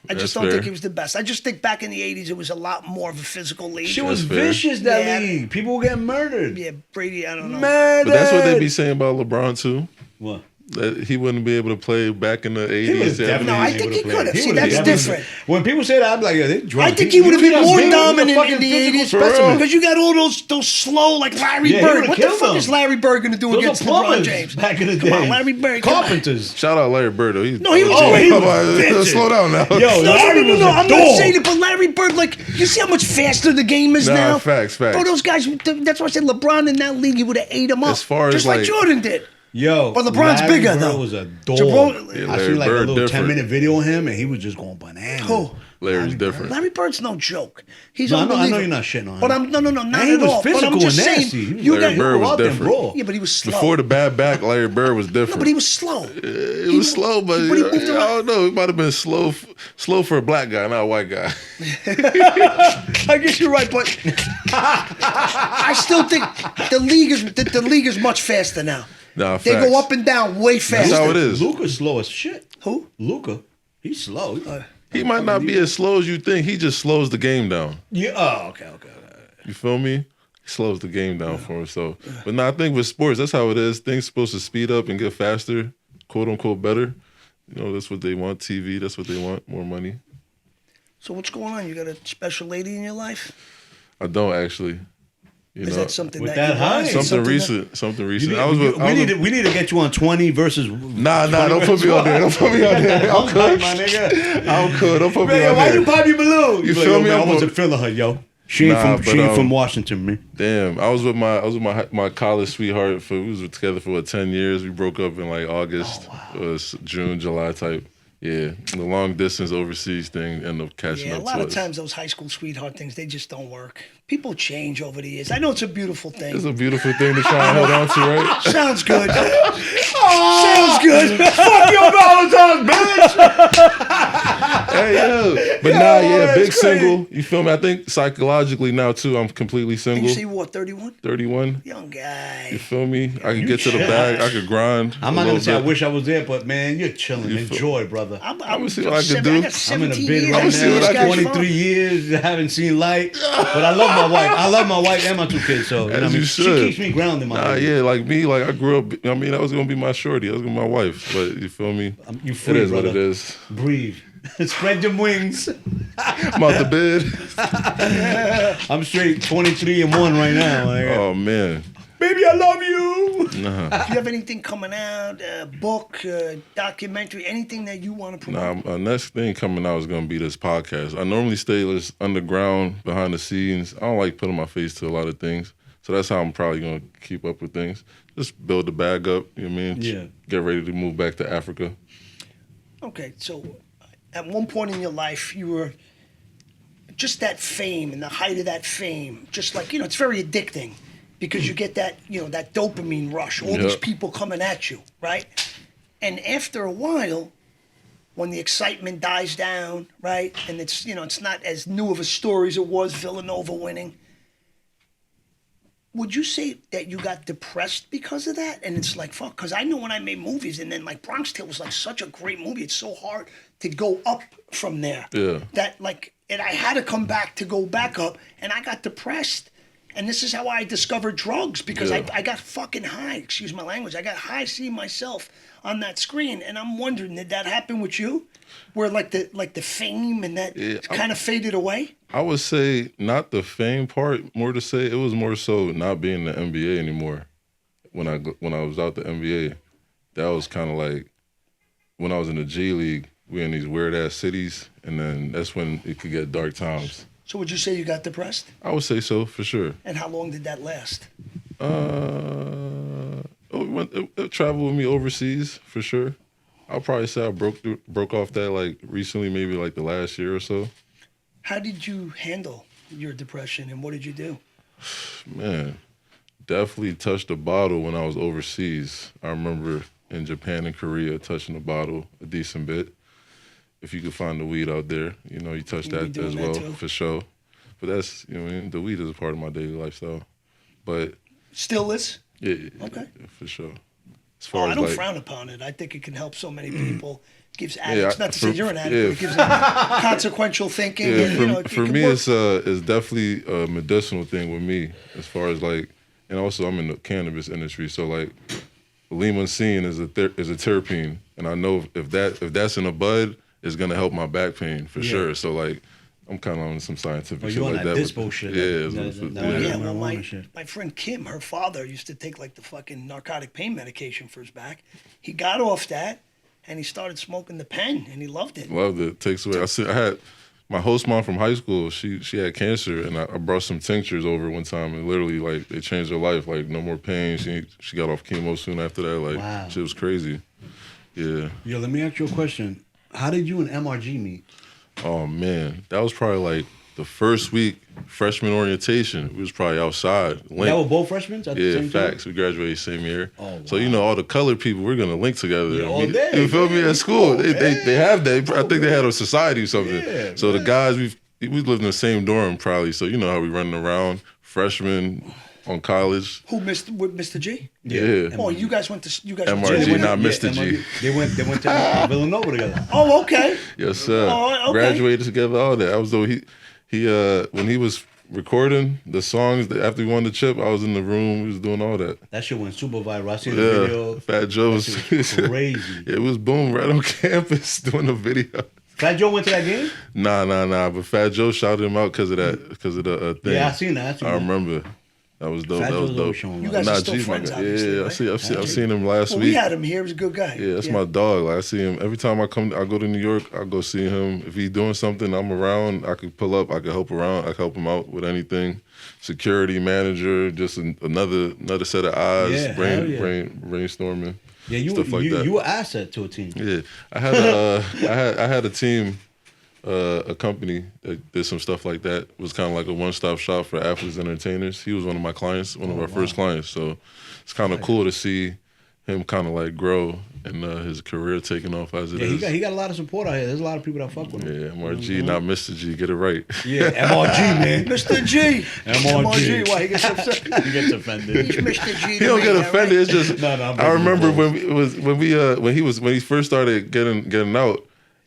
I just That's don't fair. think he was the best. I just think back in the '80s it was a lot more of a physical league. Shit was That's fair. vicious that Yeah. league. People were getting murdered. Yeah, Brady. I don't know. Murdered. But that's what they be saying about LeBron too. What? That he wouldn't be able to play back in the He 80s. was 70s. definitely No, I able think to he play. could've. See, would've that's definitely- different. When people say that, I'm like, yeah, they drunk. I think he would have been was more big. He was a dominant in fucking the physical '80s specimen. because you got all those slow like Larry Yeah, he Bird. would've What the killed fuck them. is Larry Bird going to do Those against are LeBron plumbers James? back in the Come day. on, Larry Bird. come on. Carpenters. Shout out Larry Bird though. He's, No, he was Oh, great. he Come was on, bitching. slow down now. Yo, No, Larry was a I'm dog. not saying it, but Larry Bird, like, you see how much faster the game is Nah, now? facts. Bro, those guys, that's why I said LeBron in that league, he would have ate him up. As far as, just like like- Jordan did. Yo, But LeBron's Larry bigger, Bird though. was a dog. Jabron- Yeah, I Larry seen like Bird a little different. 10-minute video of him, and he was just going bananas. Who? Larry's different. Larry Bird's no joke. He's No, I know unbelievable. you're not shitting on him. But I'm no, not And he at was all. But physical I'm just and saying, nasty. He was you Larry got, Bird go was out there and different. brawl. yeah, but he was slow. Before the bad back, Larry Bird was different. No, but he was slow. It was slow, but he moved I around. don't know. It might have been slow for a black guy, not a white guy. I guess you're right, but I still think the league is much faster now. Nah, They facts. go up and down way faster. That's how it is. Luka's slow as shit. Who? Luka, he's slow. He might not be as slow as you think. He just slows the game down. Yeah. Oh, okay. You feel me? He slows the game down for him. So, but no, I think with sports, that's how it is. Things supposed to speed up and get faster, quote unquote, better. You know, that's what they want. TV, that's what they want. More money. So what's going on? You got a special lady in your life? I don't actually. You Is know, that something with that that you high? want? something that- recent? Something You recent. need, we need to get you on 20 versus. Nah, don't put me on there. Don't put me on there. I'm cool, my nigga. I'm cool. Don't put me Man, on why there. you pop your balloon? You be feel yo, me? Man, I I'm wasn't a- feeling her, yo. She ain't Nah, from but, from Washington, man. Damn, I was with my college sweetheart we was together for 10 years. We broke up in like August. It was June, July type. Yeah, the long distance overseas thing ended up catching Yeah, a up lot to of us. times those high school sweetheart things, they just don't work. People change over the years. I know it's a beautiful thing. It's a beautiful thing to try and hold on to, right? Sounds good. Sounds good. Fuck your Valentine's, bitch! Hey, yo. But Yo, nah, yeah, that's big crazy. single. You feel me? I think psychologically now, too, I'm completely And single. you say what, 31? 31. Young You guy. feel me? I can get to the bag. I could grind. I'm a not gonna little say I bit. wish I was there, but man, you're chilling. Enjoy, brother. I'm see what I can seven- do. I got I'm in a 17 bid years. right I'm see now. what I can- 23 years, haven't seen light. But I love my wife. I love my wife and my 2 kids. So you know what I As mean? you She should. keeps me grounded, my Nah, lady. yeah, like me, like I grew up. I mean, that was gonna be my shorty. That was gonna be my wife. But you feel me? You It free, is brother. what it is. Breathe. Spread your wings. I'm out the bed. I'm straight 23 and 1 right now. Like, Oh man, baby, I love you. nah, Do you have anything coming out? Book, documentary, anything that you want to promote? nah. Next thing coming out is gonna be this podcast. I normally stay just underground, behind the scenes. I don't like putting my face to a lot of things, so that's how I'm probably gonna keep up with things. Just build the bag up. You know what I mean? Yeah. Get ready to move back to Africa. Okay, so at one point in your life, you were just that fame and the height of that fame, just like, it's very addicting because you get that, that dopamine rush, all these Yep. people coming at you, right? And after a while, when the excitement dies down, right? And it's not as new of a story as it was Villanova winning. Would you say that you got depressed because of that? And it's like, fuck, because I know when I made movies and then like Bronx Tale was like such a great movie. It's so hard to go up from there. Yeah. That like, and I had to come back to go back up and I got depressed. And this is how I discovered drugs because Yeah. I got fucking high, excuse my language. I got high seeing myself on that screen. And I'm wondering, did that happen with you? Where like the fame and that Yeah, kind of faded away? I would say not the fame part, more to say it was more so not being in the NBA anymore. When I was out the NBA, that was kind of like when I was in the G League. We in these weird ass cities, and then that's when it could get dark times. So would you say you got depressed? I would say so for sure. And how long did that last? It traveled with me overseas for sure. I'll probably say I broke off that like recently, maybe like the last year or so. How did you handle your depression and what did you do? Man, definitely touched the bottle when I was overseas. I remember in Japan and Korea touching the bottle a decent bit. If you could find the weed out there, you touch You be that doing as that well too? for sure. But that's, the weed is a part of my daily lifestyle. But Still is? yeah, Okay. yeah, for sure. As Oh, far I as don't like, frown upon it. I think it can help so many people. Gives addicts, not to say for- you're an addict, yeah. but it gives them consequential thinking. yeah, and, for, it for can me, work. it's definitely a medicinal thing with me. As far as like, and also I'm in the cannabis industry, so like, limonene is a terpene, and I know if that's in a bud, it's gonna help my back pain for Yeah. sure. So like, I'm kind of on some scientific Oh, shit you on like that that. dispo shit. Yeah, That- it's- that- Oh, that- yeah, that well, marijuana shit. my friend Kim, her father used to take like the fucking narcotic pain medication for his back. He got off that and he started smoking the pen and he loved it. Loved it. Takes away. I had my host mom from high school. She had cancer, and I brought some tinctures over one time, and literally like they changed her life. Like no more pain. She got off chemo soon after that. Like Wow. shit was crazy. Yeah. Yo, let me ask you a question. How did you and MRG meet? Oh man, that was probably like the first week freshman orientation. We was probably outside. That were both freshmen at the Yeah, same time? facts. We graduated same year. Oh, So wow. all the colored people, we're gonna link together. Yeah, and all meet- day, You feel me? man. At school, Oh, they have that. I think they had a society or something. Yeah, so the guys we lived in the same dorm probably. So you know how we running around, freshmen on college. Who with Mr. G? Yeah. Oh, you guys went to MRG, went to- not Mr. G. They went to Villanova together. Oh, okay. Yes, sir. Oh, okay. Graduated together, all that. I was though he when he was recording the songs after we won the chip, I was in the room. We was doing all that. That shit went super viral. I seen the Yeah, video. Fat Joe's. That shit was crazy. It was boom right on campus doing the video. Fat Joe went to that game? Nah. But Fat Joe shouted him out because of the thing. Yeah, I seen that. I remember. That was dope. Fat That was Joe's dope. always showing You love. guys are still G's my friends, guy. obviously, Yeah, right? I've seen him last Well, week. we had him here. He was a good guy. Yeah, that's my dog. Like I see him every time I go to New York. I go see him. If he's doing something, I'm around. I could pull up. I could help around. I could help him out with anything. Security manager, just another set of eyes. Yeah, hell yeah. Brainstorming. Yeah, you stuff like that. you an asset to a team. Yeah, I had a team, a company that did some stuff like that. It was kind of like a one-stop shop for athletes and entertainers. He was one of my clients, one of our first clients. So it's kind of cool to see him kind of like grow and his career taking off as it is. He got a lot of support out here. There's a lot of people that fuck with him. Yeah, MRG, not Mr. G. Get it right. Yeah, MRG, man. Mr. G. MRG. Why he gets upset? He gets offended. He's Mr. G. He don't get offended. It's just No, I'm I remember making when he first started getting out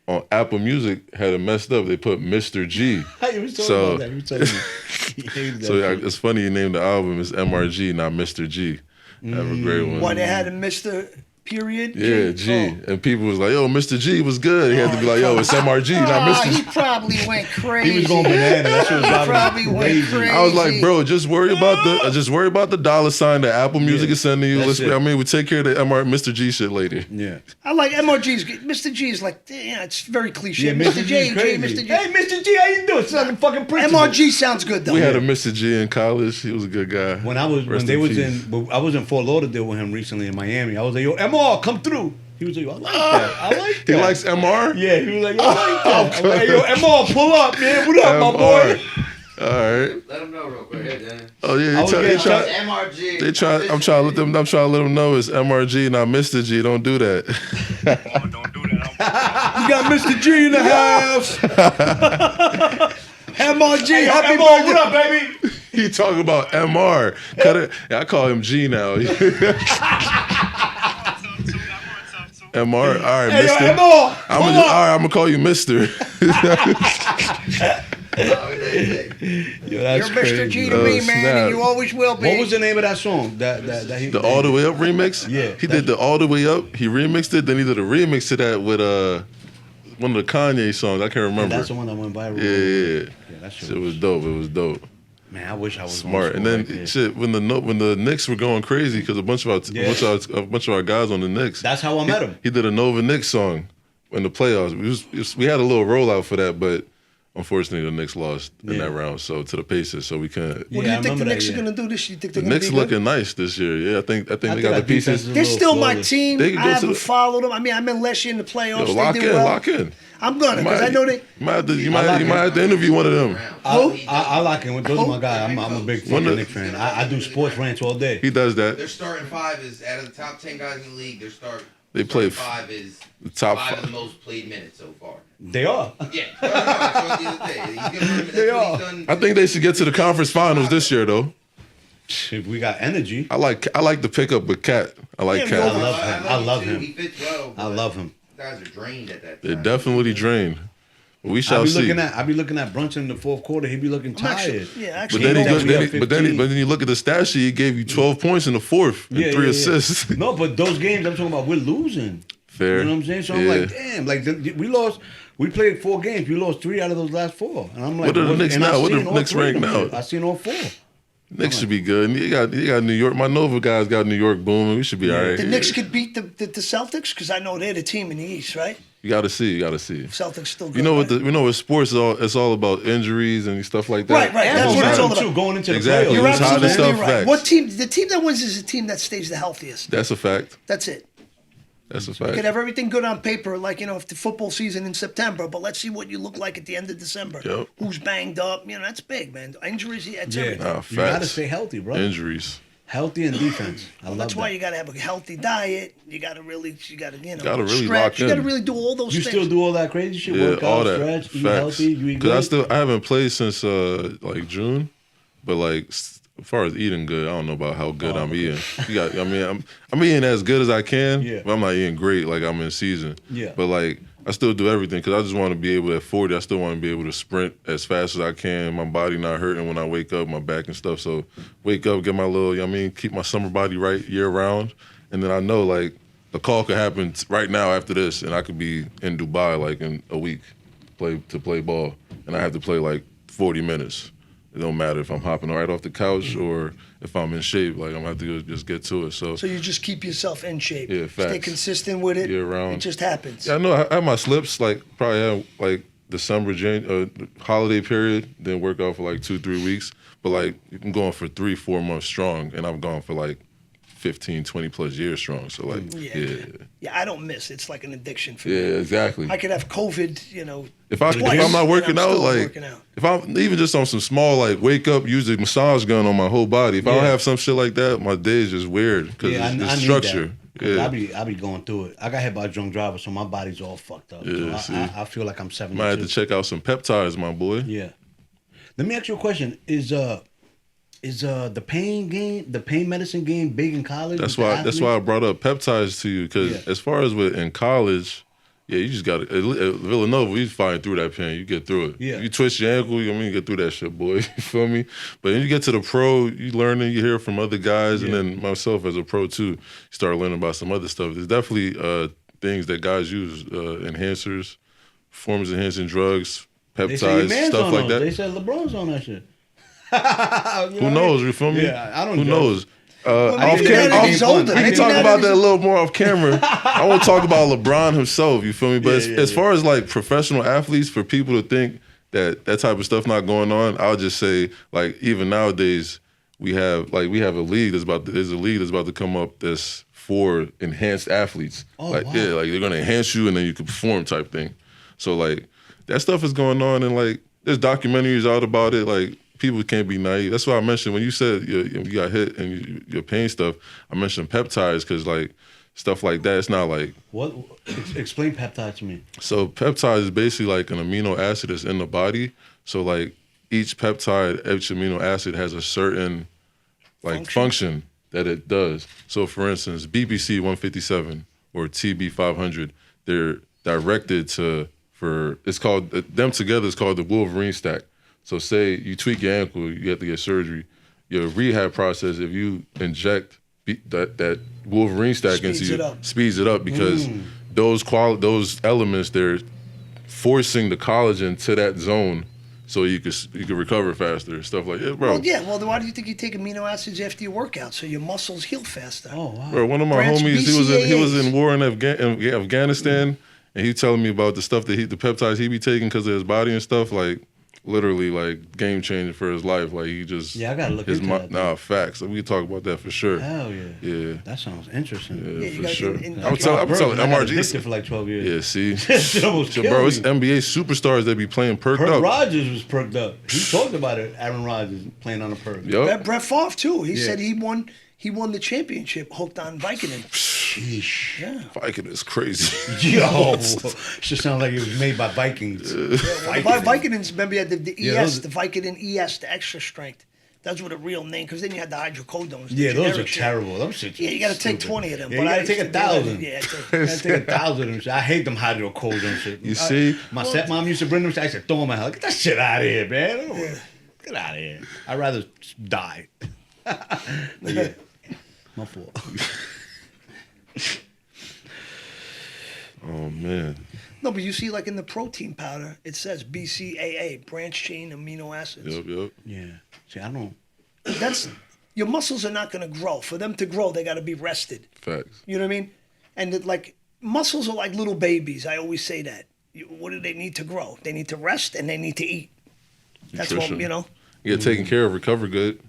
on Apple Music had it messed up. They put Mr. G. You was talking So- about that. You was telling me. He hated that So shit. it's funny you named the album is MRG, not Mr. G. Have a great one. Why they had a Mr. Period? Yeah, G. Oh. And people was like, yo, Mr. G was good. He had to be like, yo, it's MRG, not Ah, Mr. he G. probably went crazy. He was going banana. That shit was Probably driving went him crazy. I was like, bro, just worry about the dollar sign that Apple Music Yeah, is sending you. that's it. I mean, we'll take care of the Mr. G shit later. Yeah. I like MRG's. Mr. G is like, yeah, it's very cliche. Yeah, Mr. G is crazy. Mr. G. Hey, Mr. G, how you doing? It's like a fucking principal. MRG sounds good though. We had a Mr. G in college. He was a good guy. When I was Rest when they was peace. I was in Fort Lauderdale with him recently in Miami. I was like, yo, MR, come through. He was like, yo, I like that. I like that. He likes MR? Yeah, he was like, yo, I like that. I was like, yo, MR, pull up, man. What up, my boy? All right. Let him know real quick. Hey, Dan. Oh yeah, I was they getting try. MRG. They try. I'm trying to let them know it's MRG, not Mr. G. Don't do that. You got Mr. G in the house. MRG, Hey, yo, happy MR, birthday. what up, baby? He talking about MR. Cut it. Yeah, I call him G now. MR. All right, Hey, yo, Mister. MR, I'm pull gonna, all up. right, I'm gonna call you Mister. Yo, You're that's Mr. G to Oh, me, man, snap. and you always will be. What was the name of that song? That he The All the Way Up remix. Yeah, he did the All the Way Up. He remixed it. Then he did a remix to that with one of the Kanye songs. I can't remember. That's the one that went viral. Yeah. that shit Shit was dope. It was dope. Man, I wish I was Smart. And then shit, when the Knicks were going crazy because a bunch of our guys on the Knicks. That's how I met him. He did a Nova Knicks song in the playoffs. We had a little rollout for that, but unfortunately the Knicks lost in that round, so to the Pacers. So we couldn't. What do Yeah, I you think the remember Knicks that, are yeah. gonna do this year? You think The they're gonna Knicks be good? looking nice this year. Yeah, I think they think got the our defense pieces. is They're little still my flawless. team. They can I go to haven't the- followed them. I mean, I'm in last year in the playoffs. Yo, they lock did in, well. lock in. I'm gonna because I know they. You might have to interview one of them. I like him. Those are my guys. I'm a big fucking Knicks fan. I do sports rants all day. He does Their that. starting five is out of the top 10 guys in the league. They play starting five is the top five of five. the most played minutes so far. They are. Yeah, no, that's what the other day. He's gonna, that's They what are. he's done. I think they should get to the conference finals this year, though. Shit, we got energy. I like the pickup with Cat. I like Yeah, Cat. I love him. I love too. him. He fits well. I love him. Guys are drained at that They're time. definitely drained. We I shall be see. looking at Brunson in the fourth quarter. He be looking I'm actually, tired. yeah, But actually, then, you he know, goes, we then, up he, but then 15. you look at the stat sheet. He gave you 12 points in the fourth and 3 assists. No, but those games I'm talking about, we're losing. Fair. You know what I'm saying? So I'm like, damn, like we lost. We played 4 games. We lost 3 out of those last 4. And I'm like, What are the Knicks and now? I've What are seen the all Knicks 3 of ranked them now? shit. I seen all 4. Knicks should be good. And you got New York. My Nova guys got New York booming. We should be all right. the Knicks could beat the Celtics because I know they're the team in the East, right? You got to see. Celtics still good. You know what? right? What sports is all. It's all about injuries and stuff like that. Right. That's what it's all about. Going into the Exactly. You're playoffs. It's hard to absolutely sell right. facts. What team? The team that wins is the team that stays the healthiest. That's a fact. That's it. That's a You fact. could have everything good on paper, like, if the football season in September, but let's see what you look like at the end of December. Yep. Who's banged up? That's big, man. Injuries, that's Yeah, everything. Nah, you gotta facts. stay healthy, bro. Injuries. Healthy and defense. I love That's that. why you got to have a healthy diet. You got to Gotta really stretch. lock You got to in. really do all those You things. still do all that crazy shit? Yeah, Work all out, that. stretch, eat Facts. healthy, you eat Because good? I haven't played since like June, but like as far as eating good, I don't know about how good I'm eating. I'm eating as good as I can, Yeah. but I'm not eating great like I'm in season. Yeah. But like I still do everything because I just want to be able at 40. I still want to be able to sprint as fast as I can. My body not hurting when I wake up, my back and stuff. So wake up, get my little, keep my summer body right year round, and then I know like the call could happen right now after this, and I could be in Dubai like in a week. play ball, and I have to play like 40 minutes. It don't matter if I'm hopping right off the couch or if I'm in shape. Like, I'm gonna have to just get to it. So you just keep yourself in shape. Yeah, Stay facts. consistent with it. Year round. It just happens. yeah, I know I have my slips like probably have like December, holiday period. Then work out for like 2-3 weeks. But like I'm going for 3-4 months strong, and I've gone for like 15, 20 plus years strong. So like Yeah, I don't miss. It's like an addiction for me. yeah, exactly. I could have COVID, you know. If twice, I'm not and working I'm out, still like working out. if I'm even just on some small like wake up, use a massage gun on my whole body. If I don't have some shit like that, my day is just weird because Yeah, I it's need structure. that. 'Cause Yeah, I be going through it. I got hit by a drunk driver, so my body's all fucked up. Yeah, So see. I feel like I'm 72. might have to check out some peptides, my boy. Yeah. Let me ask you a question. Is the pain medicine game big in college? That's with the why athletes? I brought up peptides to you because Yeah. as far as with in college, yeah, you just got to at Villanova. You fighting through that pain, you get through it. Yeah. You twist your ankle, you get through that shit, boy. You feel me? But then you get to the pro, you learning, you hear from other guys, and then myself as a pro too, you start learning about some other stuff. There's definitely things that guys use, enhancers, performance enhancing drugs, They say your peptides, man's stuff on like those. that. They said LeBron's on that shit. Who knows? You feel me? Yeah, I don't Who judge. knows? maybe that is older. we Maybe can talk that about is- that a little more off camera. I want to talk about LeBron himself. You feel me? But as far as like professional athletes, for people to think that type of stuff not going on, I'll just say like even nowadays we have a league that's about to come up that's for enhanced athletes. Oh, like wow. yeah, like they're gonna enhance you and then you can perform type thing. So like that stuff is going on and like there's documentaries out about it. Like people can't be naive. That's why I mentioned when you said you got hit and your pain stuff. I mentioned peptides because like stuff like that. It's not like What? Explain peptide to me. so. Peptide is basically like an amino acid that's in the body. So like each peptide, each amino acid has a certain like function that it does. So for instance, BPC 157 or TB 500, they're directed for it's called them together. It's called the Wolverine stack. So say you tweak your ankle, you have to get surgery. Your rehab process, if you inject that Wolverine stack Speeds into it you, up. speeds it up because those elements they're forcing the collagen to that zone, so you could recover faster, stuff like that, bro. Well, yeah. Well, then why do you think you take amino acids after you work out so your muscles heal faster? Oh wow. Bro, one of my Branch homies, he was BCAAs. in war in Afghanistan, and he telling me about the stuff that the peptides he be taking because of his body and stuff. Like literally, like game changing for his life. Like he just Yeah, I gotta look into that, Nah, facts. Like, we can talk about that for sure. Hell yeah. Yeah, That sounds interesting. yeah, you for gotta- sure. and- I'm telling I got MRG. addicted for like 12 years. Yeah, see, Shit almost Yo, killed bro, it's me. NBA superstars that be playing perked Perk up. Rogers was perked up. He talked about it. Aaron Rodgers playing on a perk. Yup. Brett Favre too. He Yeah. said he won the championship hooked on Vicodin. Sheesh. Yeah. Viking is crazy. Yo, just sounds like it was made by Vikings. Vicodins, remember you had the Yeah, ES, those- the Vicodin ES, the extra strength. That's what a real name, because then you had the hydrocodones. the Yeah, those are generic shit. terrible. Those shit. Yeah, you got to take stupid. 20 of them. Yeah, but you I gotta take used to do 1,000. that. Yeah, You gotta take 1,000 of them. Shit. I hate them hydrocodone shit. You see? My stepmom used to bring them. Shit. I used to throw them out. Get that shit out of here, man. Get out of here. I'd rather die. But yeah, my fault. Oh man. No, but you see, like in the protein powder, it says BCAA, branch chain amino acids. Yep. Yeah. See, I don't. That's your muscles are not going to grow. For them to grow, they got to be rested. Facts. You know what I mean? And like muscles are like little babies. I always say that. What do they need to grow? They need to rest and they need to eat. That's what Nutrition. you know. Get taken care of, recover good,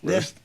Yeah. rest,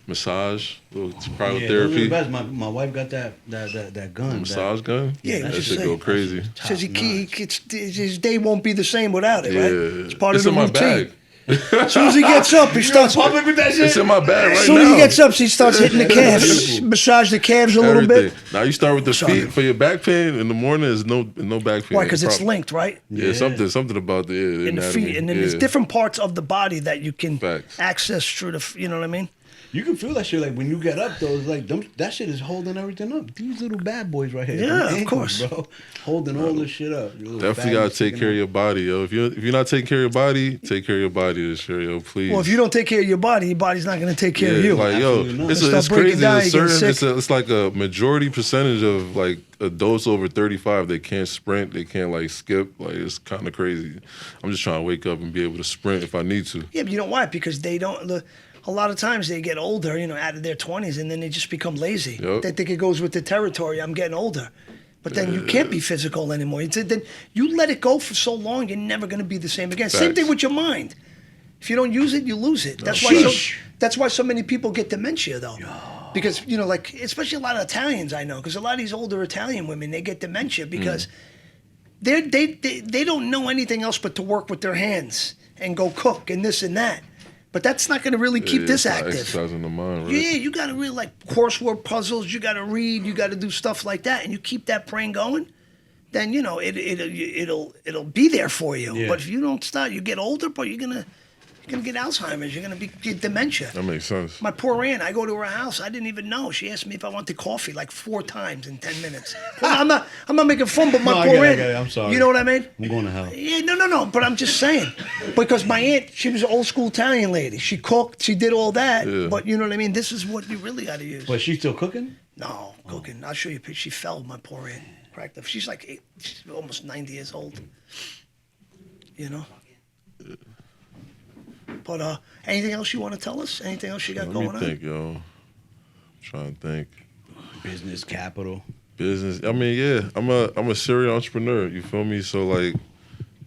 massage, little private Yeah, those are the therapy, best. My wife got that gun. massage gun. Yeah, that just shit say- go crazy. Says his day won't be the same without it, right? Yeah, It's part it's of the in my routine. bag. As soon as he gets up, he starts. Public with that shit. It's in my bag right As soon now. as he gets up, he starts hitting the calves, massage the calves a little Everything. bit. Now you start with the Sorry. feet for your back pain in the morning. Is no back pain. Why? Because it's Prob- linked, right? Yeah, something about the In the anatomy. feet, and then there's Yeah. different parts of the body that you can Facts. access through the. You know what I mean? You can feel that shit like when you get up though. It's like that shit is holding everything up. These little bad boys right here. Yeah, them of ankles, course. bro. Holding all this shit up. Definitely gotta take care of your body, yo. If you're not taking care of your body, take care of your body this year, yo. Please. Well, if you don't take care of your body's not going to take care of you. Like, yo, Absolutely not. it's Start breaking crazy. down, It's you get certain. sick. It's like a majority percentage of like adults over 35. They can't sprint. They can't like skip. Like it's kind of crazy. I'm just trying to wake up and be able to sprint if I need to. Yeah, but you know why? Because they don't. A lot of times they get older, out of their 20s, and then they just become lazy. Yep. They think it goes with the territory. I'm getting older. But then you can't be physical anymore. Then you let it go for so long, you're never going to be the same again. Same Facts. thing with your mind. If you don't use it, you lose it. That's why so many people get dementia, though. Because, like, especially a lot of Italians I know, because a lot of these older Italian women, they get dementia because they don't know anything else but to work with their hands and go cook and this and that. But that's not going to really keep this active. Exercising the mind, right? Yeah, you got to really like coursework puzzles. You got to read. You got to do stuff like that, and you keep that brain going. Then it'll be there for you. Yeah. But if you don't start, you get older, but you're gonna get Alzheimer's. You're gonna get dementia. That makes sense. My poor aunt, I go to her house. I didn't even know. She asked me if I wanted coffee like 4 times in 10 minutes. Well, I'm not making fun, but my No, I poor get it, aunt. I'm sorry. You know what I mean? I'm going to hell. Yeah, no. But I'm just saying, because my aunt, she was an old school Italian lady. She cooked. She did all that. Yeah. But you know what I mean? This is what you really got to use. But she's still cooking? No, cooking. I'll show you a picture. She fell, my poor aunt. Cracked up. She's like she's almost 90 years old. But anything else you want to tell us? Anything else you got going Let me think, yo. I'm trying to think. Business capital. Business. I mean, yeah. I'm a serial entrepreneur. You feel me? So like,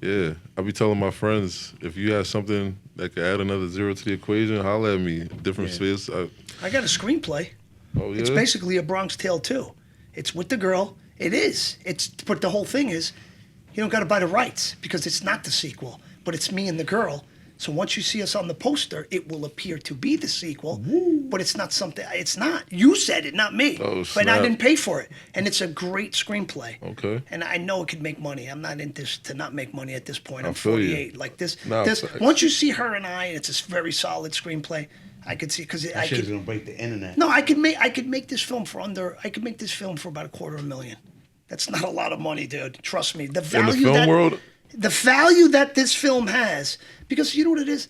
yeah. I be telling my friends, if you have something that could add another zero to the equation, holla at me. Different space. I got a screenplay. Oh yeah. It's basically a Bronx Tale 2. It's with the girl. It is. But the whole thing is, you don't got to buy the rights because it's not the sequel, but it's me and the girl. So once you see us on the poster, it will appear to be the sequel, but it's not something. It's not. You said it, not me. Oh, but I snap. didn't pay for it, and it's a great screenplay. Okay. And I know it could make money. I'm not in this to not make money at this point. I'm feel you. 48. Like this. Nah, this. facts. Once you see her and I, it's a very solid screenplay. I could see because That I shit is could. gonna break the internet. No, I could make this film for under. I could make this film for about $250,000. That's not a lot of money, dude. Trust me. The In value the film world, the value that this film has, because you know what it is.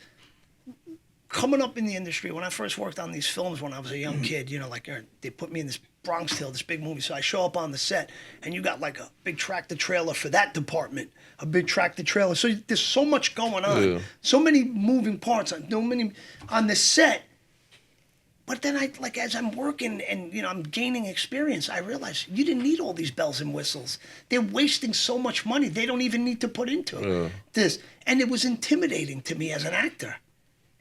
Coming up in the industry, when I first worked on these films when I was a young kid, they put me in this Bronx Tale, this big movie. So I show up on the set, and you got like a big tractor trailer for that department, a big tractor trailer. So there's so much going on, Yeah. so many moving parts, on the set. But then as I'm working and I'm gaining experience, I realize you didn't need all these bells and whistles. They're wasting so much money they don't even need to put into this. And it was intimidating to me as an actor.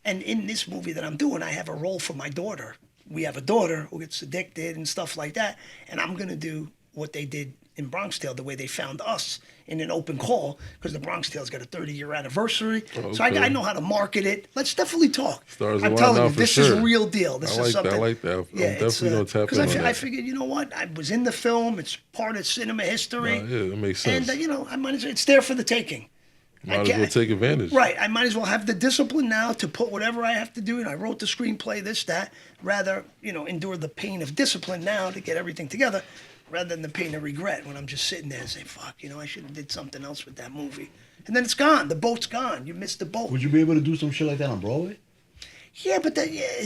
And in this movie that I'm doing, I have a role for my daughter. We have a daughter who gets addicted and stuff like that. And I'm going to do what they did in Bronx Tale, the way they found us in an open call, because the Bronx Tale's got a 30-year anniversary. Oh, So okay. I know how to market it. Let's definitely talk. Stars I'm align telling now you, for this is sure. real deal. This I is like that. something. I like that. I'm Yeah, definitely gonna tap in because on I that. figured, you know what? I was in the film. It's part of cinema history. Yeah, that makes sense. And, I might as well, it's there for the taking. Might as well take advantage. Right. I might as well have the discipline now to put whatever I have to do. And I wrote the screenplay, this, that. Rather, endure the pain of discipline now to get everything together, rather than the pain of regret when I'm just sitting there and saying, fuck, I should have did something else with that movie. And then it's gone. The boat's gone. You missed the boat. Would you be able to do some shit like that on Broadway? Yeah, but they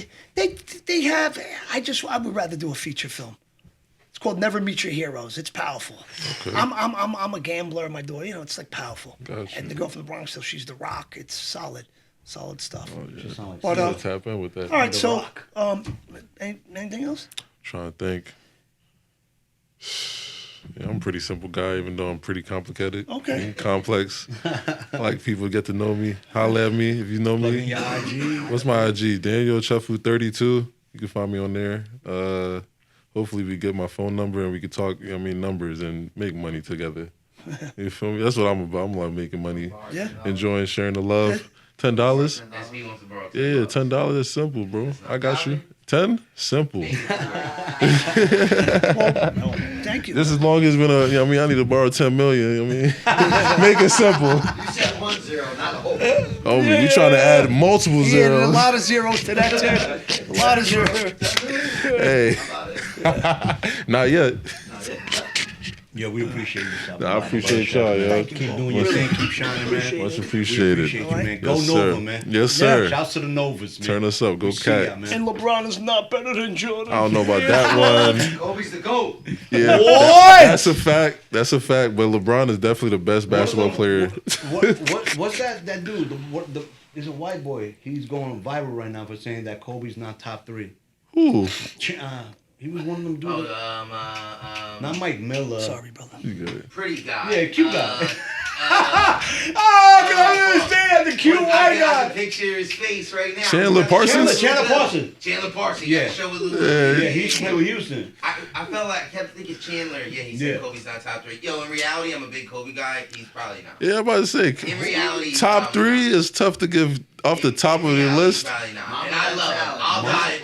have. I would rather do a feature film. It's called Never Meet Your Heroes. It's powerful. Okay. I'm a gambler. My daughter, it's like powerful. Gotcha. And the girl from the Bronx, so she's The Rock. It's solid stuff. Oh, yeah. Sound like But, Gotta tap in with that. all right, The so Rock. anything else? Trying to think. Yeah, I'm a pretty simple guy, even though I'm pretty complicated. Okay. and complex. I like people to get to know me. Holla at me if you know Plug in me. your IG. What's my IG? Daniel Ochefu 32. You can find me on there. Hopefully we get my phone number and we can talk, numbers and make money together. You feel me? That's what I'm about. I'm like making money, Yeah. enjoying sharing the love. $10? SB wants to borrow. Yeah, $10 is simple, bro. I got you. 10? Simple. Thank you. Just as long as I need to borrow 10 million. Make it simple. You said one zero, not a whole. Oh, we trying to add multiple He added a zeros. lot of zeros to that too. A lot of zeros. Hey, not yet. Yo, we appreciate you. Nah, I appreciate y'all, yo. Thank you. Keep doing your thing, keep shining, man. Much We appreciated. appreciate you, man. Go Yes, Nova, sir. man. Yes, sir. Shouts to the Novas, man. Turn us up. Go We see ya, Cat. man. And LeBron is not better than Jordan. I don't know about that one. Kobe's the GOAT. Yeah, Boy! that's a fact. That's a fact. But LeBron is definitely the best basketball player. What's that dude? There's a white boy. He's going viral right now for saying that Kobe's not top 3. Ooh, He was one of them dudes. Oh, Not Mike Miller. Sorry, brother. you good. Pretty guy. Yeah, cute guy. Oh, can I understand the cute white I guy? can picture his face right now. Chandler Parsons? Chandler Parsons. Chandler Parsons. Yeah. Yeah. Show with Lou. Yeah, he used to play with Houston. I felt like I kept thinking Chandler. Yeah, he said Yeah. Kobe's not top 3. Yo, in reality, I'm a big Kobe guy. He's probably not. Yeah, I'm about to say. In reality, Top probably 3 is tough to give off the top of your list. Probably not. And I love him.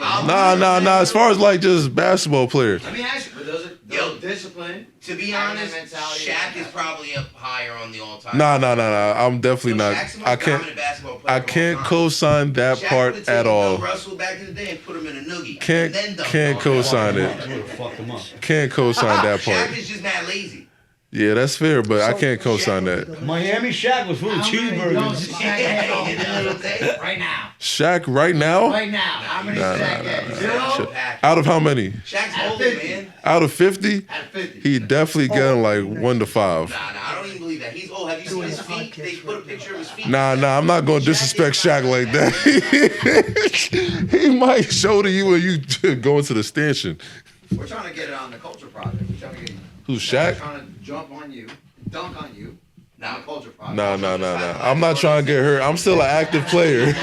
I'll die. Nah. As far as like just basketball players. Let me ask you, But those are discipline. to be Having honest, that mentality. Shaq is probably up higher on the all-time. Nah. I'm definitely not. Shaq's the most I can't. dominant basketball player I of all can't time. co-sign that Shaq part would've at taken all. Bill Russell back in the day and put him in a noogie. Can't and then dunked can't on him. co-sign You it. would have fucked him up. Can't co-sign that Shaq part. is just mad lazy. Yeah, that's fair, but I can't co-sign that. Miami Shaq was full of cheeseburgers. Right now. Shaq right now? Right now. How many Nah, Shaq nah, had? nah. Zero? Out of how many? Shaq's At older, 50. man. Out of 50? At 50. He definitely getting like 1 to 5. Nah, I don't even believe that. He's old. Have you seen his feet? They put a picture of his feet. Nah, I'm not gonna disrespect Shaq like that. He might shoulder you when you go into the stanchion. We're trying to get it on the Culture Project. We're trying to get. Who's We're Shaq? trying to jump on you, dunk on you. Nah. On the Culture Project. Nah. I'm not trying to get hurt. I'm still an active player.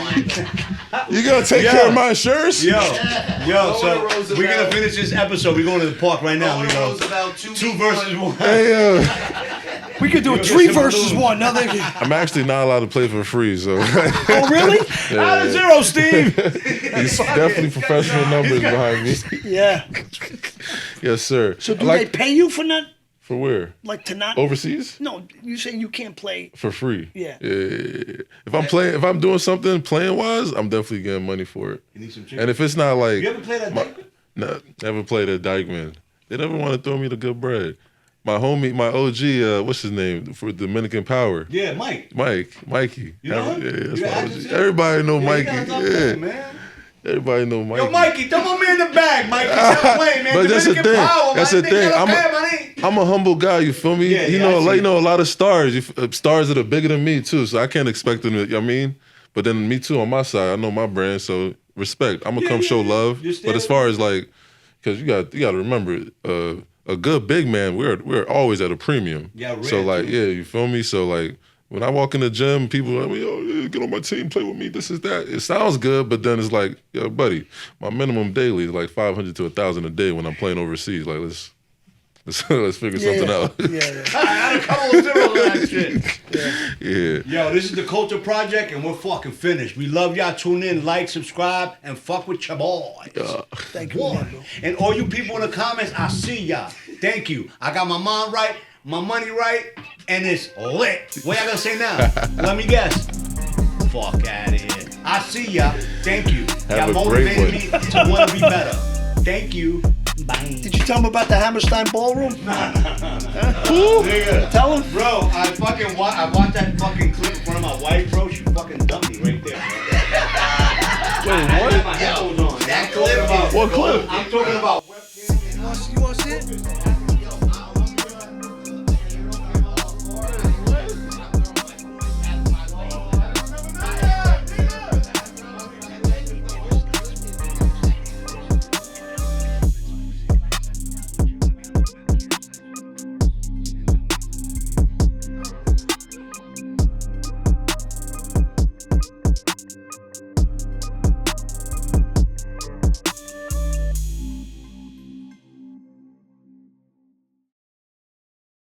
You gonna take care of my insurance? Yo, Go so to Roosevelt. we're gonna finish this episode. We're going to the park right now. We go Roosevelt, 2 versus 1. Hey, We could do a 3 versus 1. Now they can. I'm actually not allowed to play for free, so Oh, really? Out of 0, Steve. he's definitely professional numbers behind me. Yeah. Yes, sir. So do Like- they pay you for not, For where? like, to not? Overseas? No, you saying you can't play. For free. Yeah. If I'm doing something playing wise, I'm definitely getting money for it. You need some chicken. And if it's not like You ever played that Dykeman? No, never played at Dykeman. They never want to throw me the good bread. My homie, my OG, what's his name for Dominican Power? Yeah, Mike. Mikey. You know him? Yeah, that's You my asked OG. him? Everybody know Yeah, you Mikey. gotta talk Yeah, to him, man. everybody know Mikey. Yo, Mikey, throw me in the bag, Mikey. Stop playing, man. But that's the Dominican thing. Power, That's man. the They thing. got a bad money. I'm a humble guy. You feel me? Yeah, you yeah, know, I see. like a lot of stars. Stars that are bigger than me too. So I can't expect them to. You know what I mean, but then me too on my side. I know my brand, so respect. I'm gonna come show love. You But as still- far as like, because you got to remember, a good big man, we're always at a premium. Yeah, So red, like, too. yeah, you feel me? So like, when I walk in the gym, people are like, yo, yeah, get on my team, play with me. This is that. It sounds good, but then it's like, yo, buddy, my minimum daily is like 500 to 1,000 a day when I'm playing overseas. Like, let's figure something out. Yeah. I had a couple of zeros on that shit. Yeah. Yo, this is the Culture Project, and we're fucking finished. We love y'all. Tune in, like, subscribe, and fuck with your boys. Thank you, Boy. man, bro. And all you people in the comments, I see y'all. Thank you. I got my mind right, my money right, and it's lit. What y'all gonna say now? Let me guess. Fuck out of here. I see y'all. Thank you. Have Y'all a great motivated me to want to be better. Thank you. Bye. Did you tell him about the Hammerstein Ballroom? Nigga. Tell him. Bro, I watched that fucking clip in front of my wife, bro. She fucking dumped me right there, bro. Wait, I had what? my headphones on. That clip is What clip? I'm